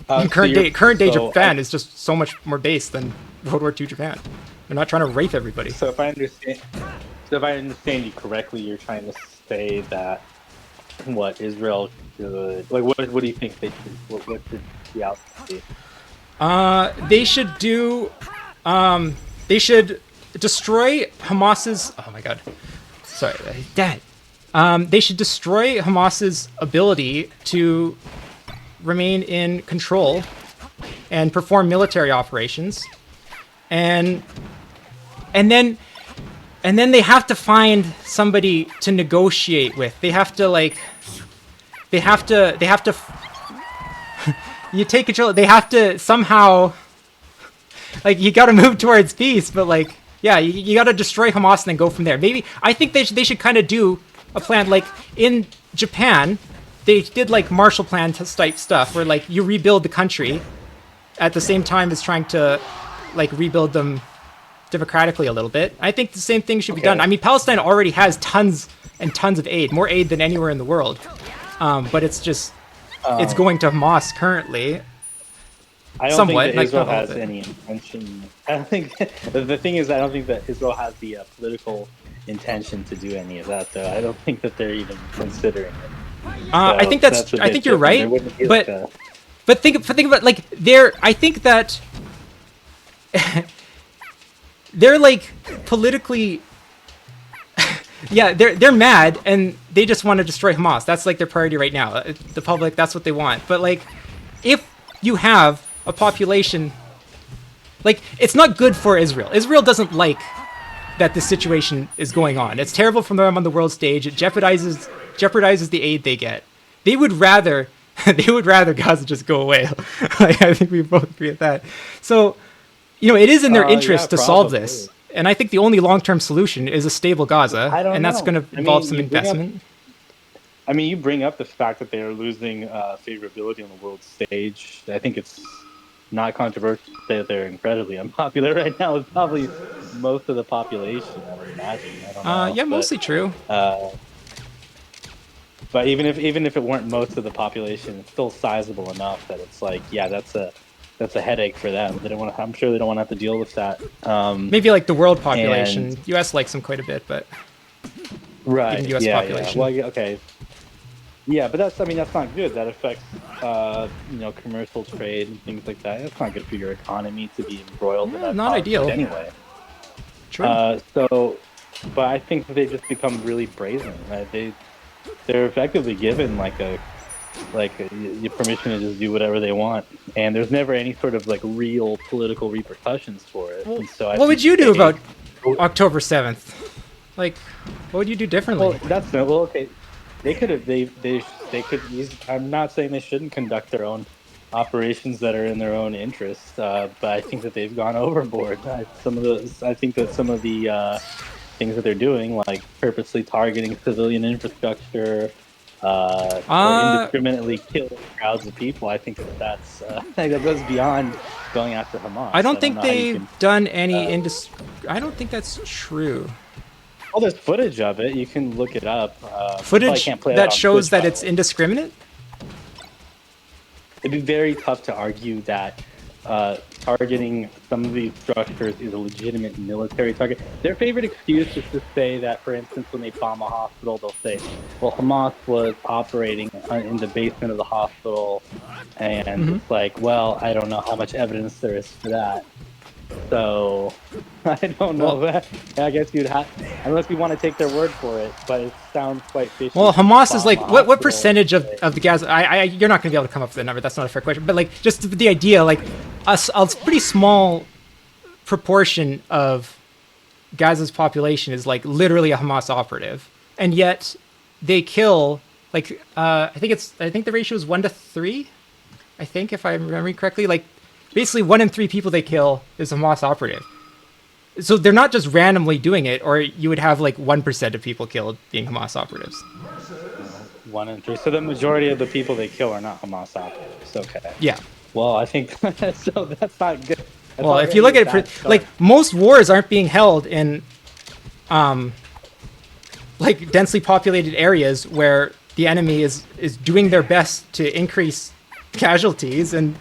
Speaker 1: current day Japan is just so much more based than World War II Japan. They're not trying to rape everybody.
Speaker 3: So if I understand you correctly, you're trying to say that what Israel should, like, what do you think they should? What should the outcome be?
Speaker 1: They should do. They should destroy Hamas's. Oh my god. Sorry, Dad. They should destroy Hamas's ability to remain in control and perform military operations, and then they have to find somebody to negotiate with. They have to you take control. They have to somehow, like, you got to move towards peace, but like, yeah, you got to destroy Hamas and then go from there. Maybe I think they should kind of do a plan like in Japan. They did like Marshall Plan type stuff where like you rebuild the country at the same time as trying to like rebuild them democratically a little bit. I think the same thing should be done. I mean, Palestine already has tons and tons of aid, more aid than anywhere in the world. But it's just it's going to Hamas currently.
Speaker 3: I don't
Speaker 1: Somewhat,
Speaker 3: think that
Speaker 1: like,
Speaker 3: Israel
Speaker 1: not all of
Speaker 3: has
Speaker 1: it.
Speaker 3: any intention. I don't think the thing is, I don't think that Israel has the political intention to do any of that. Though I don't think that they're even considering it.
Speaker 1: I think
Speaker 3: a
Speaker 1: I
Speaker 3: bit
Speaker 1: think you're
Speaker 3: different.
Speaker 1: right,
Speaker 3: There wouldn't be
Speaker 1: but
Speaker 3: like
Speaker 1: but think about like I think that they're like politically. Yeah, they're mad and they just want to destroy Hamas. That's like their priority right now. The public, that's what they want. But like, if you have a population, like, it's not good for Israel. Israel doesn't like that this situation is going on. It's terrible for them on the world stage. It jeopardizes the aid they get. They would rather Gaza just go away. Like, I think we both agree with that. So, it is in their interest to solve
Speaker 3: probably.
Speaker 1: this. And I think the only long-term solution is a stable Gaza,
Speaker 3: I don't
Speaker 1: and that's
Speaker 3: know.
Speaker 1: going to involve some
Speaker 3: you bring up-
Speaker 1: investment.
Speaker 3: I mean, you bring up the fact that they are losing favorability on the world stage. I think it's not controversial to say that they're incredibly unpopular right now. It's probably most of the population, I would imagine. I don't know.
Speaker 1: Yeah, mostly true.
Speaker 3: But even if it weren't most of the population, it's still sizable enough that it's like, yeah, that's a headache for them. They don't want. I'm sure they don't want to have to deal with that.
Speaker 1: Maybe like the world population. U.S. likes them quite a bit, but
Speaker 3: Right.
Speaker 1: even US
Speaker 3: yeah,
Speaker 1: population.
Speaker 3: Yeah. Well, okay. Yeah, but that's not good. That affects commercial trade and things like that. It's not good for your economy to be embroiled in that
Speaker 1: not
Speaker 3: conflict
Speaker 1: ideal.
Speaker 3: anyway.
Speaker 1: True.
Speaker 3: But I think that they just become really brazen. Right? They're effectively given like a permission to just do whatever they want, and there's never any sort of like real political repercussions for it. And so
Speaker 1: what would you do about October 7th? Like, what would you do differently?
Speaker 3: Well, okay. They could have. They could use. I'm not saying they shouldn't conduct their own operations that are in their own interest, but I think that they've gone overboard. I think that some of the things that they're doing, like purposely targeting civilian infrastructure, or indiscriminately kill crowds of people. I think that's that goes beyond going after Hamas.
Speaker 1: I don't think
Speaker 3: know how you
Speaker 1: they've
Speaker 3: can,
Speaker 1: done any I don't think that's true.
Speaker 3: well, there's footage of it. You can look it up.
Speaker 1: Footage
Speaker 3: can't play
Speaker 1: that
Speaker 3: on
Speaker 1: shows
Speaker 3: Twitch,
Speaker 1: that
Speaker 3: by the
Speaker 1: it's
Speaker 3: way.
Speaker 1: indiscriminate?
Speaker 3: It'd be very tough to argue that targeting some of these structures is a legitimate military target. Their favorite excuse is to say that, for instance, when they bomb a hospital, they'll say, well, Hamas was operating in the basement of the hospital, and it's like, well, I don't know how much evidence there is for that. So I don't know.
Speaker 1: Well,
Speaker 3: I guess you'd have, unless we want to take their word for it, but it sounds quite fishy.
Speaker 1: well,
Speaker 3: to
Speaker 1: Hamas is
Speaker 3: bomb
Speaker 1: like
Speaker 3: a
Speaker 1: what
Speaker 3: hospital
Speaker 1: percentage
Speaker 3: and
Speaker 1: of the Gaza? You're not going to be able to come up with a number. That's not a fair question. But like just the idea, like a pretty small proportion of Gaza's population is like literally a Hamas operative, and yet they kill like I think the ratio is 1 to 3. I think if I'm remembering correctly, like basically 1 in 3 people they kill is a Hamas operative. So they're not just randomly doing it, or you would have like 1% of people killed being Hamas operatives.
Speaker 3: 1 in 3. So the majority of the people they kill are not Hamas operatives. Okay.
Speaker 1: Yeah.
Speaker 3: Well, I think so. That's not good. That's
Speaker 1: Well, if you look at it, like most wars aren't being held in, like densely populated areas where the enemy is doing their best to increase casualties and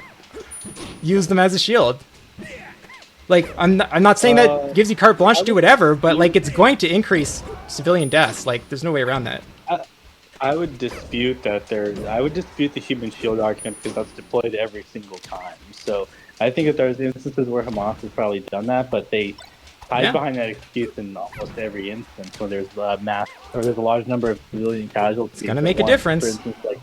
Speaker 1: use them as a shield. Like I'm not saying that gives you carte blanche to do whatever, but like it's going to increase civilian deaths. Like there's no way around that.
Speaker 3: I would dispute that I would dispute the human shield argument because that's deployed every single time. So I think that there's instances where Hamas has probably done that, but they hide behind that excuse in almost every instance when there's a mass or there's a large number of civilian casualties.
Speaker 1: It's gonna make a difference.
Speaker 3: For instance, like,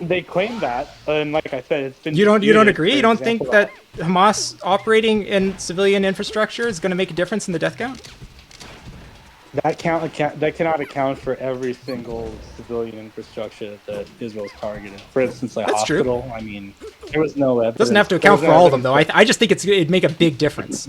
Speaker 3: they claim that, and like I said, it's been.
Speaker 1: You don't agree?
Speaker 3: For
Speaker 1: You don't
Speaker 3: example,
Speaker 1: think that Hamas operating in civilian infrastructure is going to make a difference in the death count?
Speaker 3: that cannot account for every single civilian infrastructure that Israel's targeted. For instance, like
Speaker 1: That's
Speaker 3: hospital.
Speaker 1: true.
Speaker 3: I mean, there was no evidence.
Speaker 1: It doesn't have to account for all of them, though. I just think it'd make a big difference.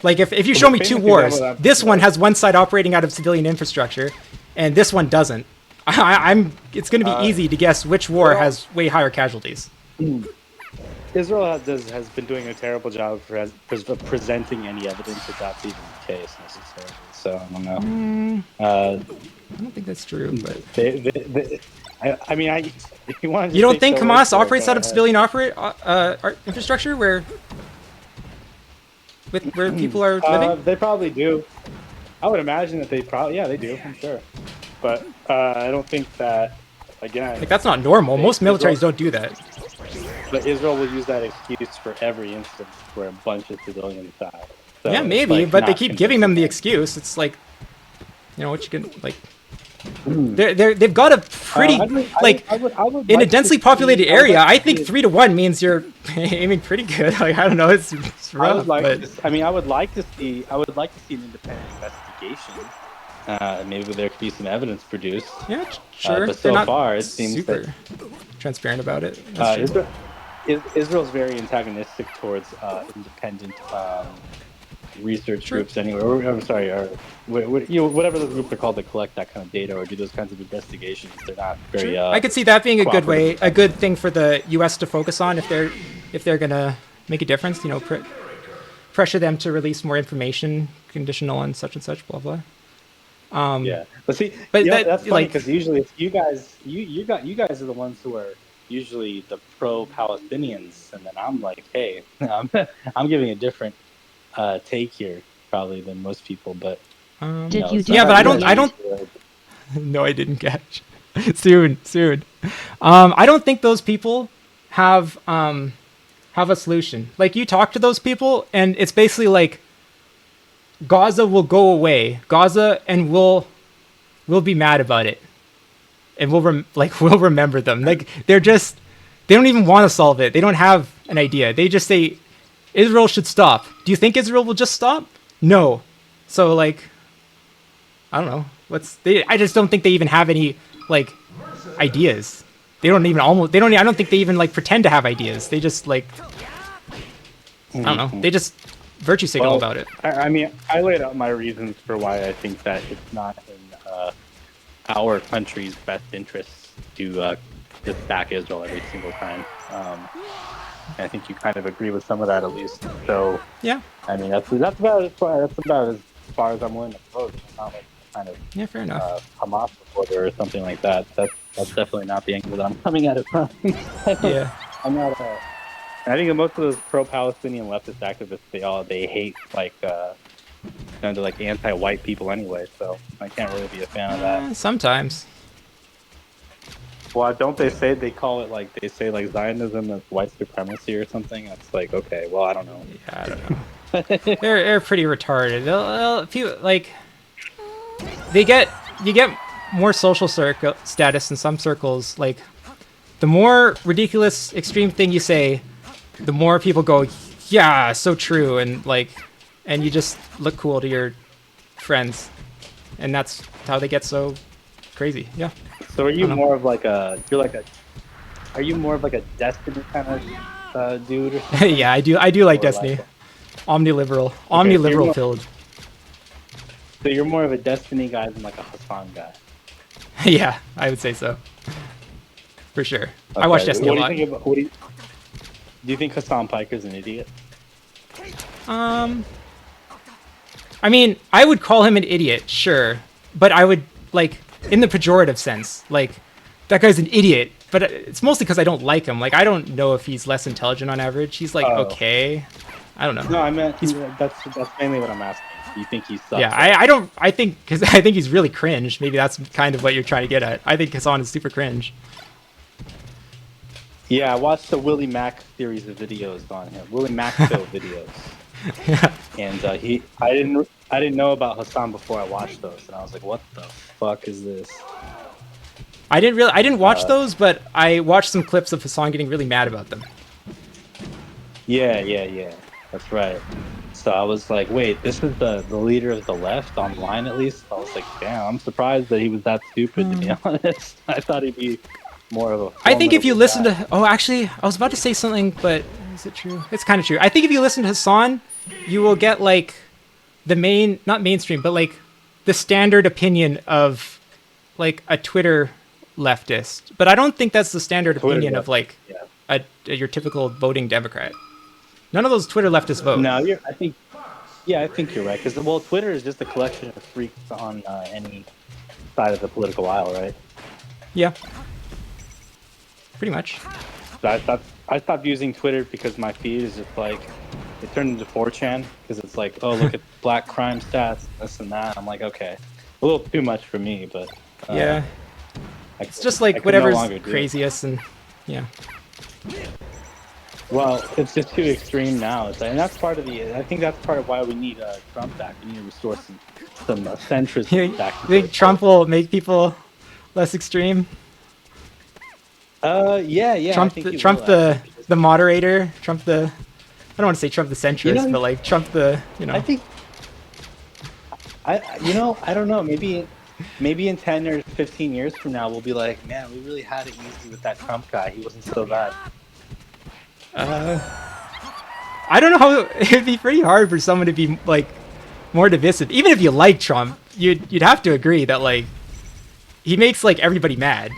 Speaker 1: Like if you show me 2 wars, this one has one side operating out of civilian infrastructure, and this one doesn't. It's going to be easy to guess which war has way higher casualties.
Speaker 3: Israel has been doing a terrible job of presenting any evidence that that's even the case necessarily. So I don't know.
Speaker 1: I don't think that's true. But
Speaker 3: I mean, if you want,
Speaker 1: you don't think Hamas operates out of civilian infrastructure where people are living?
Speaker 3: They probably do. I would imagine that they do. I'm sure, but I don't think that. Again,
Speaker 1: like that's not normal. Most militaries don't do that.
Speaker 3: But Israel will use that excuse for every instance where a bunch of civilians die. So
Speaker 1: yeah, maybe, but they keep giving them the excuse. It's like, you know, what you can like. They've got a pretty I would in a densely populated area. I think 3 to 1 means you're aiming pretty good. Like I don't know, it's rough.
Speaker 3: I would like to see an independent investigation. Maybe there could be some evidence produced.
Speaker 1: Yeah, sure.
Speaker 3: But so far, it seems
Speaker 1: super transparent about it.
Speaker 3: Israel's very antagonistic towards independent research groups anyway. I'm sorry, or whatever the group are called that collect that kind of data or do those kinds of investigations. They're not very.
Speaker 1: Sure. I could see that being a good thing for the U.S. to focus on if they're gonna make a difference. You know, pressure them to release more information, conditional on such and such, blah blah.
Speaker 3: Yeah, but that's funny because usually it's you guys are the ones who are usually the pro-Palestinians, and then I'm like, hey, I'm giving a different take here probably than most people, but
Speaker 2: but
Speaker 1: I don't. No, I didn't catch. soon. I don't think those people have a solution. Like you talk to those people, and it's basically like. Gaza will go away. And we'll be mad about it, and we'll remember them. Like they don't even want to solve it. They don't have an idea. They just say Israel should stop. Do you think Israel will just stop? No. So like, I don't know. I just don't think they even have any like ideas. I don't think they even like pretend to have ideas. They just like, I don't know. They just virtue signal about it.
Speaker 3: I mean, I laid out my reasons for why I think that it's not in our country's best interests to just back Israel every single time. And I think you kind of agree with some of that at least. So
Speaker 1: Yeah.
Speaker 3: I mean, that's about as far as I'm willing to go. It's not like kind of
Speaker 1: Yeah, fair enough.
Speaker 3: Hamas supporter or something like that. That's definitely not the angle that I'm coming at it from.
Speaker 1: Yeah.
Speaker 3: I'm not. I think that most of those pro-Palestinian leftist activists, they hate they're like anti-white people anyway. So I can't really be a fan of that.
Speaker 1: Sometimes.
Speaker 3: Well, don't they call it like they say like Zionism is white supremacy or something? It's like, okay, well, I don't know.
Speaker 1: Yeah, I don't know. They're pretty retarded. If you like, you get more social circle status in some circles. Like, the more ridiculous, extreme thing you say, the more people go, yeah, so true, and you just look cool to your friends, and that's how they get so crazy. Yeah.
Speaker 3: So are you more of like a are you more of like a Destiny kind of dude or something?
Speaker 1: Yeah, I do like
Speaker 3: Or
Speaker 1: Destiny.
Speaker 3: like-
Speaker 1: Omniliberal filled.
Speaker 3: So you're more of a Destiny guy than like a Hassan guy.
Speaker 1: Yeah, I would say so. For sure. I watch Destiny a lot.
Speaker 3: Do you think Hassan Piker's an idiot?
Speaker 1: I mean, I would call him an idiot, sure, but I would, like, in the pejorative sense, like, that guy's an idiot, but it's mostly because I don't like him. Like, I don't know if he's less intelligent on average. He's like, okay. I don't know.
Speaker 3: No, I meant that's mainly what I'm asking. Do you think he sucks?
Speaker 1: Yeah, I think he's really cringe. Maybe that's kind of what you're trying to get at. I think Hassan is super cringe.
Speaker 3: Yeah, I watched the Willie Mack series of videos on him. Willie Mackville videos.
Speaker 1: Yeah.
Speaker 3: And I didn't know about Hassan before I watched those, and I was like, what the fuck is this?
Speaker 1: I didn't watch those, but I watched some clips of Hassan getting really mad about them.
Speaker 3: Yeah. That's right. So I was like, wait, this is the leader of the left online at least? I was like, damn, I'm surprised that he was that stupid, to be honest. I thought he'd be more of a...
Speaker 1: I think if you listen
Speaker 3: guy.
Speaker 1: to... Oh, actually, I was about to say something, but is it true? It's kind of true. I think if you listen to Hassan, you will get, like, the not mainstream, but, like, the standard opinion of, like, a Twitter leftist. But I don't think that's the standard opinion of, like, your typical voting Democrat. None of those Twitter leftists vote.
Speaker 3: No, I think you're right. Because, well, Twitter is just a collection of freaks on any side of the political aisle, right?
Speaker 1: Yeah. Pretty much.
Speaker 3: So I stopped using Twitter because my feed is just like, it turned into 4chan because it's like, oh, look at black crime stats, this and that. I'm like, okay, a little too much for me, but
Speaker 1: yeah, it's just like whatever's craziest, and yeah.
Speaker 3: Well, it's just too extreme now, and that's part of I think that's part of why we need Trump back. We need to restore some centrism back.
Speaker 1: You think Trump will make people less extreme?
Speaker 3: Yeah.
Speaker 1: Trump, the moderator. Trump the. I don't want to say Trump the centrist, but like Trump the.
Speaker 3: I think. I don't know. Maybe in 10 or 15 years from now, we'll be like, man, we really had it easy with that Trump guy. He wasn't so bad.
Speaker 1: I don't know how. It'd be pretty hard for someone to be like more divisive. Even if you like Trump, you'd have to agree that like he makes like everybody mad.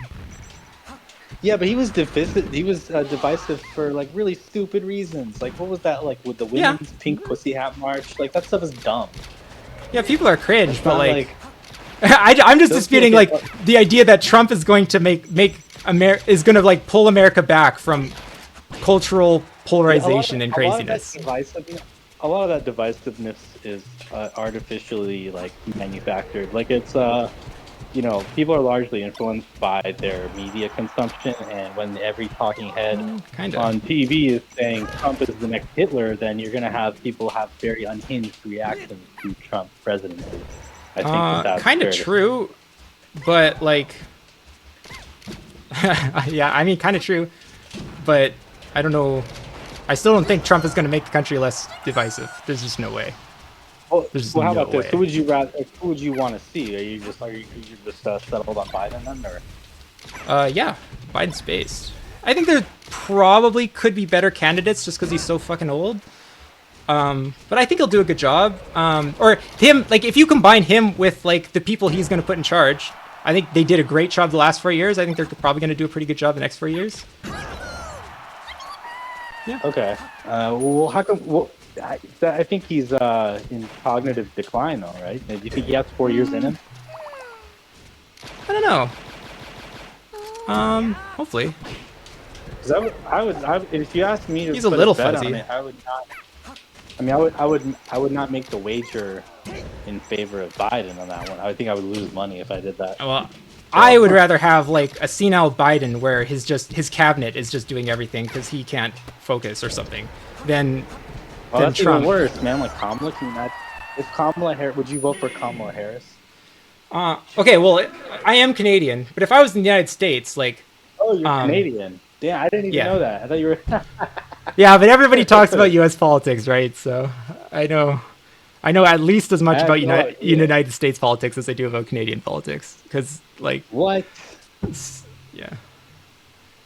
Speaker 3: Yeah, but he was divisive. He was divisive for like really stupid reasons. Like, what was that like with the women's pink pussy hat march? Like, that stuff is dumb.
Speaker 1: Yeah, people are cringe, but like I'm just disputing like the idea that Trump is going to is going to like pull America back from cultural polarization and craziness.
Speaker 3: A lot of that divisiveness is artificially like manufactured. Like it's people are largely influenced by their media consumption, and when every talking head on TV is saying Trump is the next Hitler, then you're going to have people have very unhinged reactions to Trump's presidency. I think that's
Speaker 1: kind of true, but like, yeah, I mean, kind of true, but I don't know. I still don't think Trump is going to make the country less divisive. There's just no way.
Speaker 3: Well, how about this? Who would you want to see? Are you just settled on Biden then, or?
Speaker 1: Yeah, Biden's based. I think there probably could be better candidates just because he's so fucking old. But I think he'll do a good job. Or him, like if you combine him with like the people he's going to put in charge, I think they did a great job the last 4 years. I think they're probably going to do a pretty good job the next 4 years. Yeah.
Speaker 3: Okay. Well, how come? Well, I think he's in cognitive decline, though, right? Do you think he has 4 years in him?
Speaker 1: I don't know. Hopefully.
Speaker 3: Because if you ask me to
Speaker 1: He's a
Speaker 3: put
Speaker 1: little
Speaker 3: bet
Speaker 1: fuzzy.
Speaker 3: on it, I would not. I mean, I would not make the wager in favor of Biden on that one. I think I would lose money if I did that.
Speaker 1: Well, I would rather have like a senile Biden where his cabinet is just doing everything because he can't focus or something, than
Speaker 3: That's
Speaker 1: Trump.
Speaker 3: even worse, man. Like Kamala, can you imagine? If Kamala Harris, would you vote for Kamala Harris?
Speaker 1: Okay, well, I am Canadian, but if I was in the United States, like,
Speaker 3: Oh, you're Canadian. Damn, I didn't even know that. I thought you were.
Speaker 1: yeah, but everybody talks about U.S. politics, right? So I know at least as much about United States politics as I do about Canadian politics, because like
Speaker 3: what?
Speaker 1: Yeah.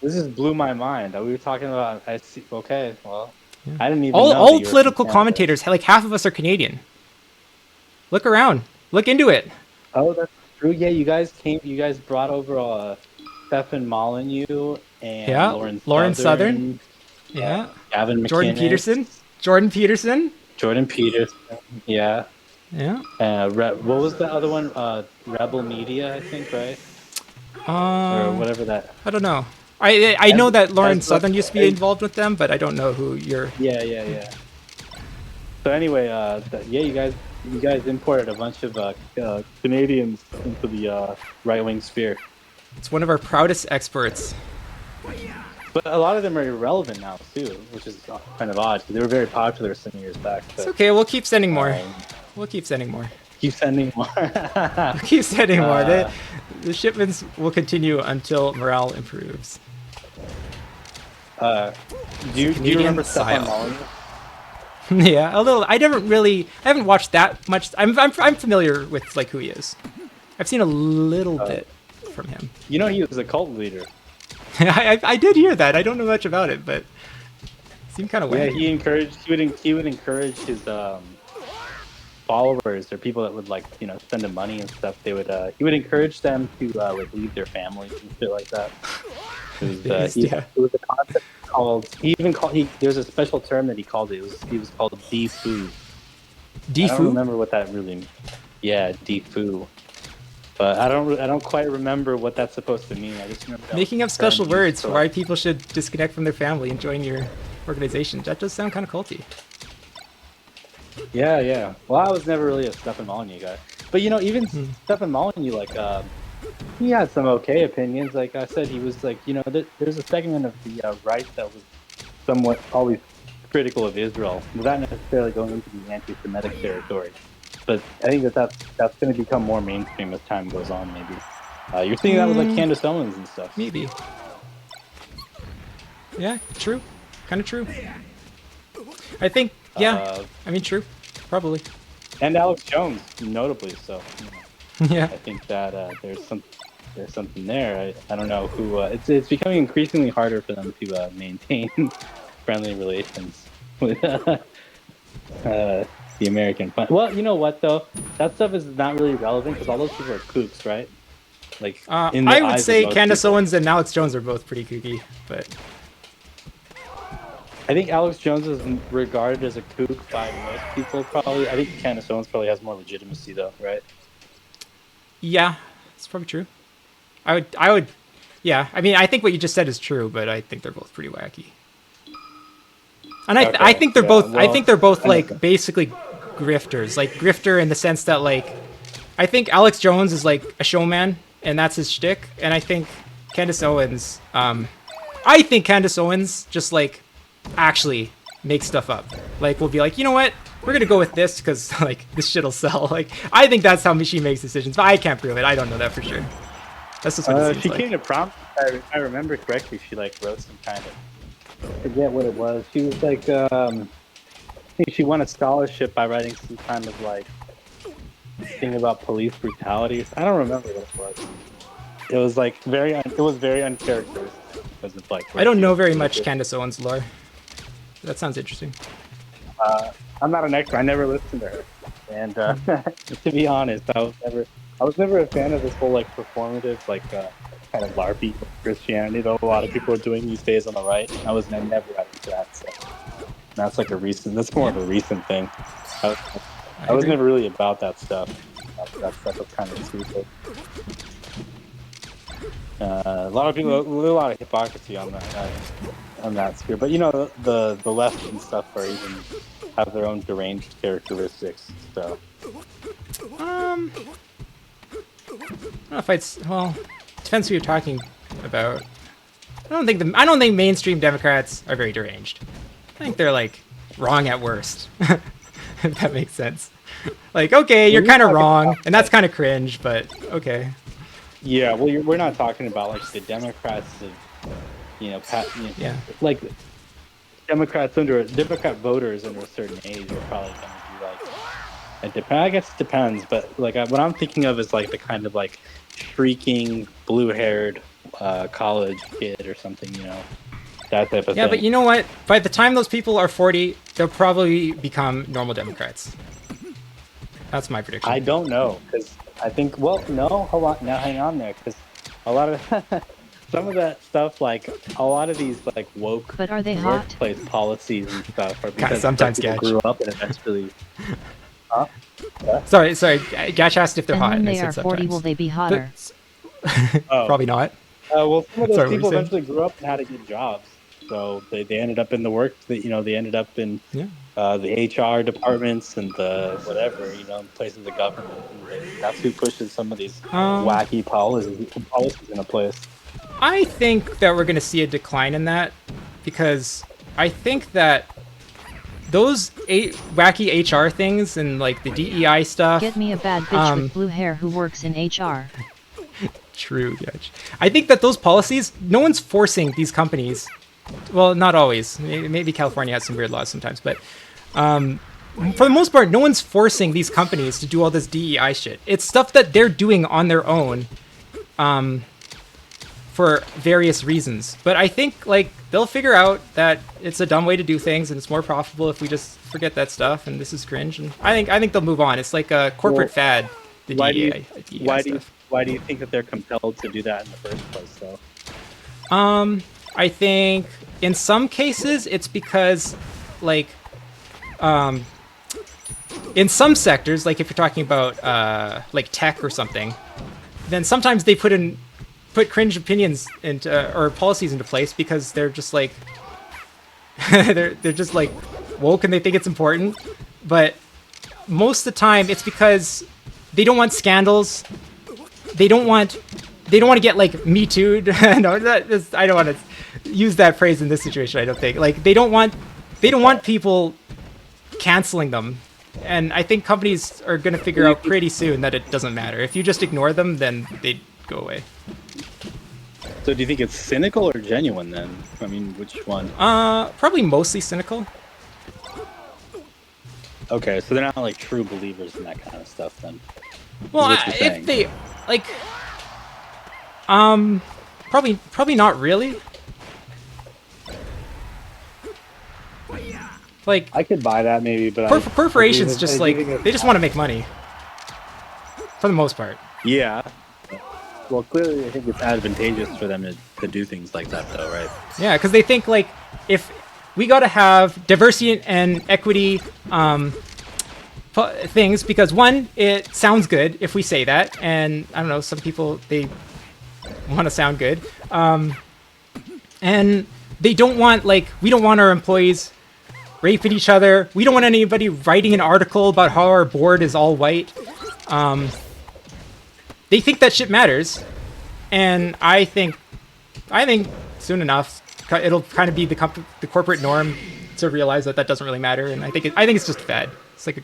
Speaker 3: This just blew my mind. We were talking about. I see. Okay, well,
Speaker 1: Yeah.
Speaker 3: I didn't even
Speaker 1: all
Speaker 3: know.
Speaker 1: All political commentators, like half of us are Canadian. Look around. Look into it.
Speaker 3: Oh, that's true. Yeah, you guys brought over Stefan Molyneux and
Speaker 1: Lauren Southern. Yeah.
Speaker 3: Gavin McInnes.
Speaker 1: Jordan Peterson.
Speaker 3: Yeah.
Speaker 1: Yeah.
Speaker 3: What was the other one? Rebel Media, I think, right? Or whatever that.
Speaker 1: I don't know. I know that Lauren Southern used to be involved with them, but I don't know who you're.
Speaker 3: Yeah. So anyway, you guys imported a bunch of Canadians into the right-wing sphere.
Speaker 1: It's one of our proudest exports.
Speaker 3: But a lot of them are irrelevant now too, which is kind of odd because they were very popular some years back. But,
Speaker 1: it's okay. We'll keep sending more. Keep sending more.
Speaker 3: Keep sending more.
Speaker 1: The shipments will continue until morale improves.
Speaker 3: Do you remember Stefan Molyneux?
Speaker 1: Yeah, a little. I haven't watched that much. I'm familiar with like who he is. I've seen a little bit from him.
Speaker 3: You know, he was a cult leader.
Speaker 1: I did hear that. I don't know much about it, but it seemed kind of weird.
Speaker 3: Yeah, he would encourage his followers or people that would send him money and stuff. He would encourage them to leave their families and shit like that. It was a concept called. There's a special term that he called it. He was called defoo.
Speaker 1: Defoo?
Speaker 3: I don't remember what that really means. Yeah, defoo. But I don't quite remember what that's supposed to mean. I just remember
Speaker 1: making up special words for why people should disconnect from their family and join your organization. That does sound kind of culty.
Speaker 3: Yeah. Well, I was never really a Stefan Molyneux guy, but even Stefan Molyneux, he had some okay opinions. Like I said, he was there's a segment of the right that was somewhat always critical of Israel, without necessarily going into the anti-Semitic territory. But I think that's going to become more mainstream as time goes on. Maybe you're seeing that with Candace Owens and stuff.
Speaker 1: Maybe. Yeah, true. Kind of true. I think. Yeah. True. Probably.
Speaker 3: And Alex Jones, notably so.
Speaker 1: Yeah.
Speaker 3: I think that there's something there. I don't know who. It's becoming increasingly harder for them to maintain friendly relations with the American fund. Well, you know what though? That stuff is not really relevant because all those people are kooks, right?
Speaker 1: I would say Candace Owens and Alex Jones are both pretty kooky, but
Speaker 3: I think Alex Jones is regarded as a kook by most people. Probably, I think Candace Owens probably has more legitimacy though, right?
Speaker 1: Yeah, it's probably true. I would. Yeah, I think what you just said is true, but I think they're both pretty wacky. And I think they're both. Well, I think they're both basically grifters. Like grifter in the sense that I think Alex Jones is like a showman, and that's his shtick. And I think Candace Owens. I think Candace Owens just actually makes stuff up. We'll be like, you know what? We're gonna go with this because this shit'll sell. I think that's how she makes decisions, but I can't prove it. I don't know that for sure. That's just what it seems
Speaker 3: she came to prompt. If I remember correctly, she wrote some kind of. I forget what it was. She was I think she won a scholarship by writing some kind of thing about police brutality. I don't remember what it was. It was very uncharacteristic because of
Speaker 1: I don't know very much Candace Owens lore. That sounds interesting.
Speaker 3: I'm not an expert. I never listened to her, and to be honest, I was never. I was never a fan of this whole like performative, like kind of LARPy Christianity that a lot of people are doing these days on the right. I never got into that. So that's like a recent. That's more
Speaker 1: Yeah,
Speaker 3: of a recent thing. I was,
Speaker 1: I
Speaker 3: I was
Speaker 1: agree.
Speaker 3: never really about that stuff. That stuff was kind of stupid. A lot of people, a lot of hypocrisy on that sphere. But you know, the left and stuff are even have their own deranged characteristics. So
Speaker 1: I don't know if well, depends who you're talking about. I don't think mainstream Democrats are very deranged. I think they're like wrong at worst. If that makes sense. Like, okay, you're
Speaker 3: when you're
Speaker 1: kind of
Speaker 3: talking
Speaker 1: wrong,
Speaker 3: about
Speaker 1: and that's kind of cringe, but okay.
Speaker 3: yeah, well, we're not talking about like the Democrats of
Speaker 1: Yeah.
Speaker 3: like Democrat voters under a certain age are probably going to be like I guess it depends, but like what I'm thinking of is like the kind of like shrieking blue-haired college kid or something, that type of
Speaker 1: Yeah, but
Speaker 3: thing.
Speaker 1: you know what? By the time those people are 40, they'll probably become normal Democrats. That's my prediction.
Speaker 3: I don't know because I think no, hold on, now hang on there because a lot of some of that stuff, like a lot of these like woke
Speaker 2: But are they hot?
Speaker 3: workplace policies and stuff are
Speaker 1: God,
Speaker 3: because it's like
Speaker 1: sometimes
Speaker 3: people
Speaker 1: Gatch.
Speaker 3: grew up and eventually. Huh? What?
Speaker 1: Sorry. Gatch asked if they're
Speaker 2: And
Speaker 1: hot,
Speaker 2: when
Speaker 1: and I
Speaker 2: they
Speaker 1: said
Speaker 2: are 40, will
Speaker 1: sometimes.
Speaker 2: they be hotter?
Speaker 1: That's
Speaker 3: Oh,
Speaker 1: probably not.
Speaker 3: well, some of those
Speaker 1: Sorry, what were you
Speaker 3: people
Speaker 1: saying?
Speaker 3: eventually grew up and had to get jobs, so they ended up in the work. They ended up in
Speaker 1: Yeah.
Speaker 3: the HR departments and the whatever, places of government, and that's who pushes some of these
Speaker 1: Um,
Speaker 3: wacky policies into place.
Speaker 1: I think that we're going to see a decline in that because I think that those wacky HR things and like the DEI
Speaker 2: Get
Speaker 1: stuff.
Speaker 2: me a bad bitch
Speaker 1: Um,
Speaker 2: with blue hair who works in HR.
Speaker 1: True, Gatch. I think that those policies, no one's forcing these companies. Well, not always. Maybe California has some weird laws sometimes, but for the most part, no one's forcing these companies to do all this DEI shit. It's stuff that they're doing on their own, for various reasons. But I think like they'll figure out that it's a dumb way to do things, and it's more profitable if we just forget that stuff. And this is cringe. And I think they'll move on. It's like a corporate
Speaker 3: Well,
Speaker 1: fad, the
Speaker 3: why do you
Speaker 1: DEI stuff.
Speaker 3: why do you think that they're compelled to do that in the first place, though?
Speaker 1: I think in some cases it's because like in some sectors, like if you're talking about like tech or something, then sometimes they put cringe opinions into or policies into place because they're just like they're just like woke and they think it's important. But most of the time it's because they don't want scandals. They don't want to get like me too'd. No, I don't want to use that phrase in this situation. I don't think like they don't want people canceling them. And I think companies are going to figure out pretty soon that it doesn't matter. If you just ignore them, then they go away.
Speaker 3: So do you think it's cynical or genuine then? I mean, which one?
Speaker 1: Probably mostly cynical.
Speaker 3: Okay, so they're not like true believers in that kind of stuff then.
Speaker 1: Well,
Speaker 3: Is what you're saying.
Speaker 1: if they like, probably not really. Like
Speaker 3: I could buy that maybe, but
Speaker 1: corporations just
Speaker 3: I
Speaker 1: like
Speaker 3: do think
Speaker 1: they just want to make money for the most part.
Speaker 3: yeah. Well, clearly, I think it's advantageous for them to do things like that, though, right?
Speaker 1: Yeah, because they think like if we got to have diversity and equity things because one, it sounds good if we say that, and I don't know, some people they want to sound good, and they don't want like we don't want our employees raping each other. We don't want anybody writing an article about how our board is all white. They think that shit matters, and I think soon enough it'll kind of be the corporate norm to realize that doesn't really matter. And I think it's just a fad. It's like a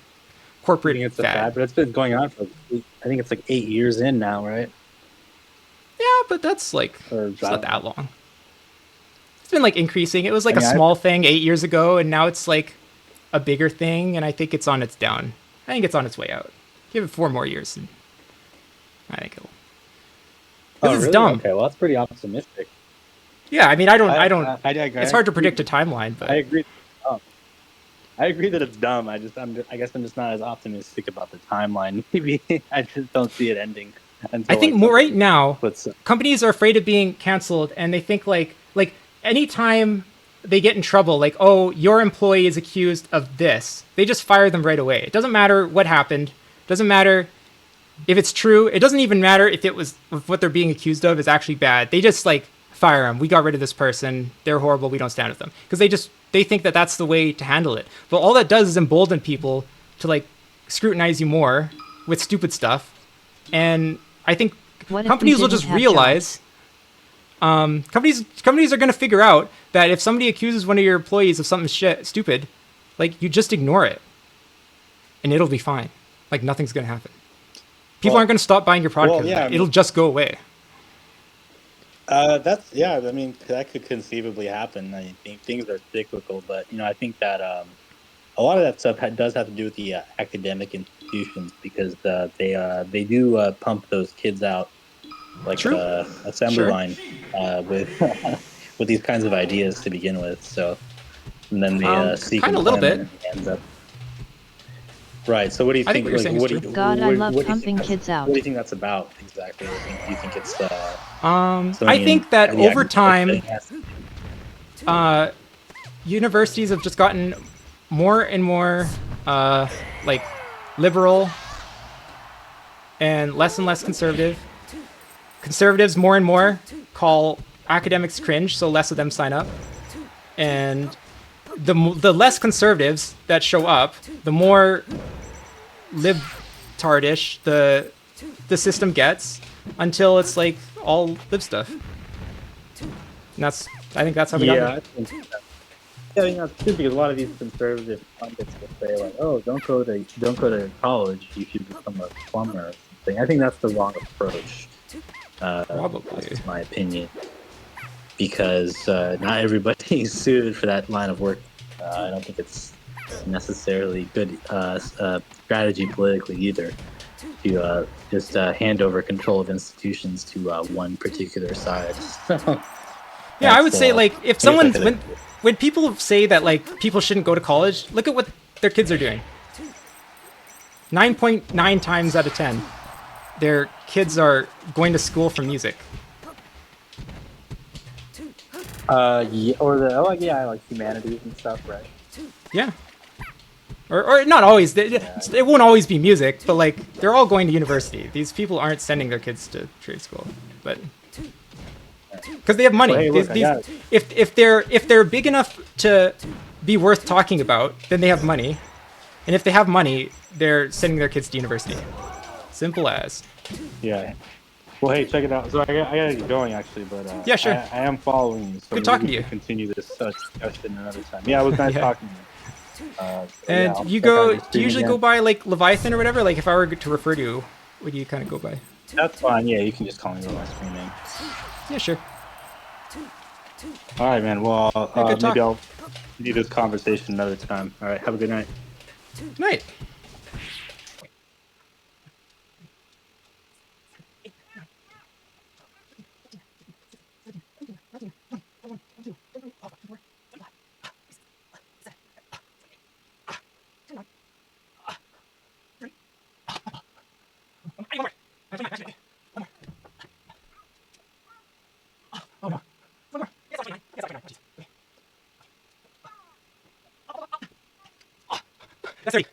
Speaker 1: corporate
Speaker 3: I think it's a
Speaker 1: fad.
Speaker 3: fad, but it's been going on for I think it's like 8 years in now, right?
Speaker 1: Yeah, but that's like
Speaker 3: Or
Speaker 1: it's not that long. It's been like increasing. It was like a small thing 8 years ago, and now it's like a bigger thing. And I think it's on its down. I think it's on its way out. Give it 4 more years, and I think it'll. This is
Speaker 3: really?
Speaker 1: dumb.
Speaker 3: Okay, well that's pretty optimistic.
Speaker 1: Yeah, I mean, I don't.
Speaker 3: I
Speaker 1: It's hard to predict a timeline, but
Speaker 3: I agree. I agree that it's dumb. I guess I'm just not as optimistic about the timeline. Maybe I just don't see it ending
Speaker 1: I
Speaker 3: until
Speaker 1: think
Speaker 3: like
Speaker 1: more right
Speaker 3: something
Speaker 1: now,
Speaker 3: puts.
Speaker 1: companies are afraid of being canceled, and they think like anytime they get in trouble, like, oh, your employee is accused of this, they just fire them right away. It doesn't matter what happened. Doesn't matter if it's true. It doesn't even matter if what they're being accused of is actually bad. They just like fire them. We got rid of this person. They're horrible. We don't stand with them because they think that that's the way to handle it. But all that does is embolden people to like scrutinize you more with stupid stuff. And I think
Speaker 2: What if we
Speaker 1: companies will
Speaker 2: didn't
Speaker 1: just
Speaker 2: have
Speaker 1: realize
Speaker 2: jobs?
Speaker 1: companies are going to figure out that if somebody accuses one of your employees of something stupid, like you just ignore it and it'll be fine. Like nothing's going to happen. People aren't going to stop buying your product
Speaker 3: Well,
Speaker 1: because of
Speaker 3: yeah,
Speaker 1: that. It'll just go away.
Speaker 3: that's yeah. I mean, that could conceivably happen. I think things are cyclical, but I think that a lot of that stuff does have to do with the academic institutions because they do pump those kids out like
Speaker 1: True.
Speaker 3: assembly
Speaker 1: Sure.
Speaker 3: line with with these kinds of ideas to begin with. So and then they seek
Speaker 1: Kind of a little
Speaker 3: employment
Speaker 1: bit.
Speaker 3: and ends up right. So what do you
Speaker 1: I think
Speaker 3: think?
Speaker 1: what you're
Speaker 3: Like,
Speaker 1: saying is true.
Speaker 2: God, I love
Speaker 3: what do you think
Speaker 2: pumping
Speaker 3: that's
Speaker 2: kids
Speaker 3: what do
Speaker 2: out.
Speaker 3: you think that's about exactly? Do you think it's
Speaker 1: I
Speaker 3: something
Speaker 1: think that
Speaker 3: in the
Speaker 1: over
Speaker 3: academic
Speaker 1: time,
Speaker 3: setting has to do?
Speaker 1: universities have just gotten more and more like liberal and less conservative. Conservatives more and more call academics cringe, so less of them sign up. And the less conservatives that show up, the more libtardish the system gets until it's like all lib stuff. And I think that's how we got
Speaker 3: Yeah,
Speaker 1: here.
Speaker 3: I think yeah, it's true because a lot of these conservative pundits will say like, "Oh, don't go to college. You should become a plumber or something." I think that's the wrong approach.
Speaker 1: Probably.
Speaker 3: That's my opinion because not everybody is suited for that line of work. I don't think it's necessarily good strategy politically either to just hand over control of institutions to one particular side. So
Speaker 1: Yeah, I
Speaker 3: that's
Speaker 1: would say like if
Speaker 3: I guess I
Speaker 1: someone's
Speaker 3: could.
Speaker 1: when people say that like people shouldn't go to college, look at what their kids are doing. 9.9 times out of 10, their kids are going to school for music.
Speaker 3: Yeah, or the like yeah, like humanities and stuff, right?
Speaker 1: Yeah. Or not always.
Speaker 3: Yeah,
Speaker 1: It won't always be music, but like they're all going to university. These people aren't sending their kids to trade school, but because they have
Speaker 3: well,
Speaker 1: money.
Speaker 3: hey, look, I got it.
Speaker 1: If they're big enough to be worth talking about, then they have money, and if they have money, they're sending their kids to university. Simple as.
Speaker 3: Yeah. Well, hey, check it out. So I gotta get going actually, but
Speaker 1: Yeah, sure.
Speaker 3: I am following you, so
Speaker 1: Good
Speaker 3: maybe
Speaker 1: talking
Speaker 3: we
Speaker 1: to you.
Speaker 3: can continue this discussion another time. Yeah, it was nice
Speaker 1: Yeah.
Speaker 3: talking to you. So yeah,
Speaker 1: And
Speaker 3: I'll
Speaker 1: you
Speaker 3: check out
Speaker 1: go.
Speaker 3: your
Speaker 1: Do you
Speaker 3: stream
Speaker 1: usually
Speaker 3: again.
Speaker 1: go by like Leviathan or whatever? Like if I were to refer to you, what do you kind of go by?
Speaker 3: That's fine. Yeah, you can just call me by my screen name.
Speaker 1: Yeah, sure.
Speaker 3: All right, man. Well,
Speaker 1: Yeah, good talk.
Speaker 3: maybe I'll do this conversation another time. All right. Have a good night.
Speaker 1: Good night. That's right.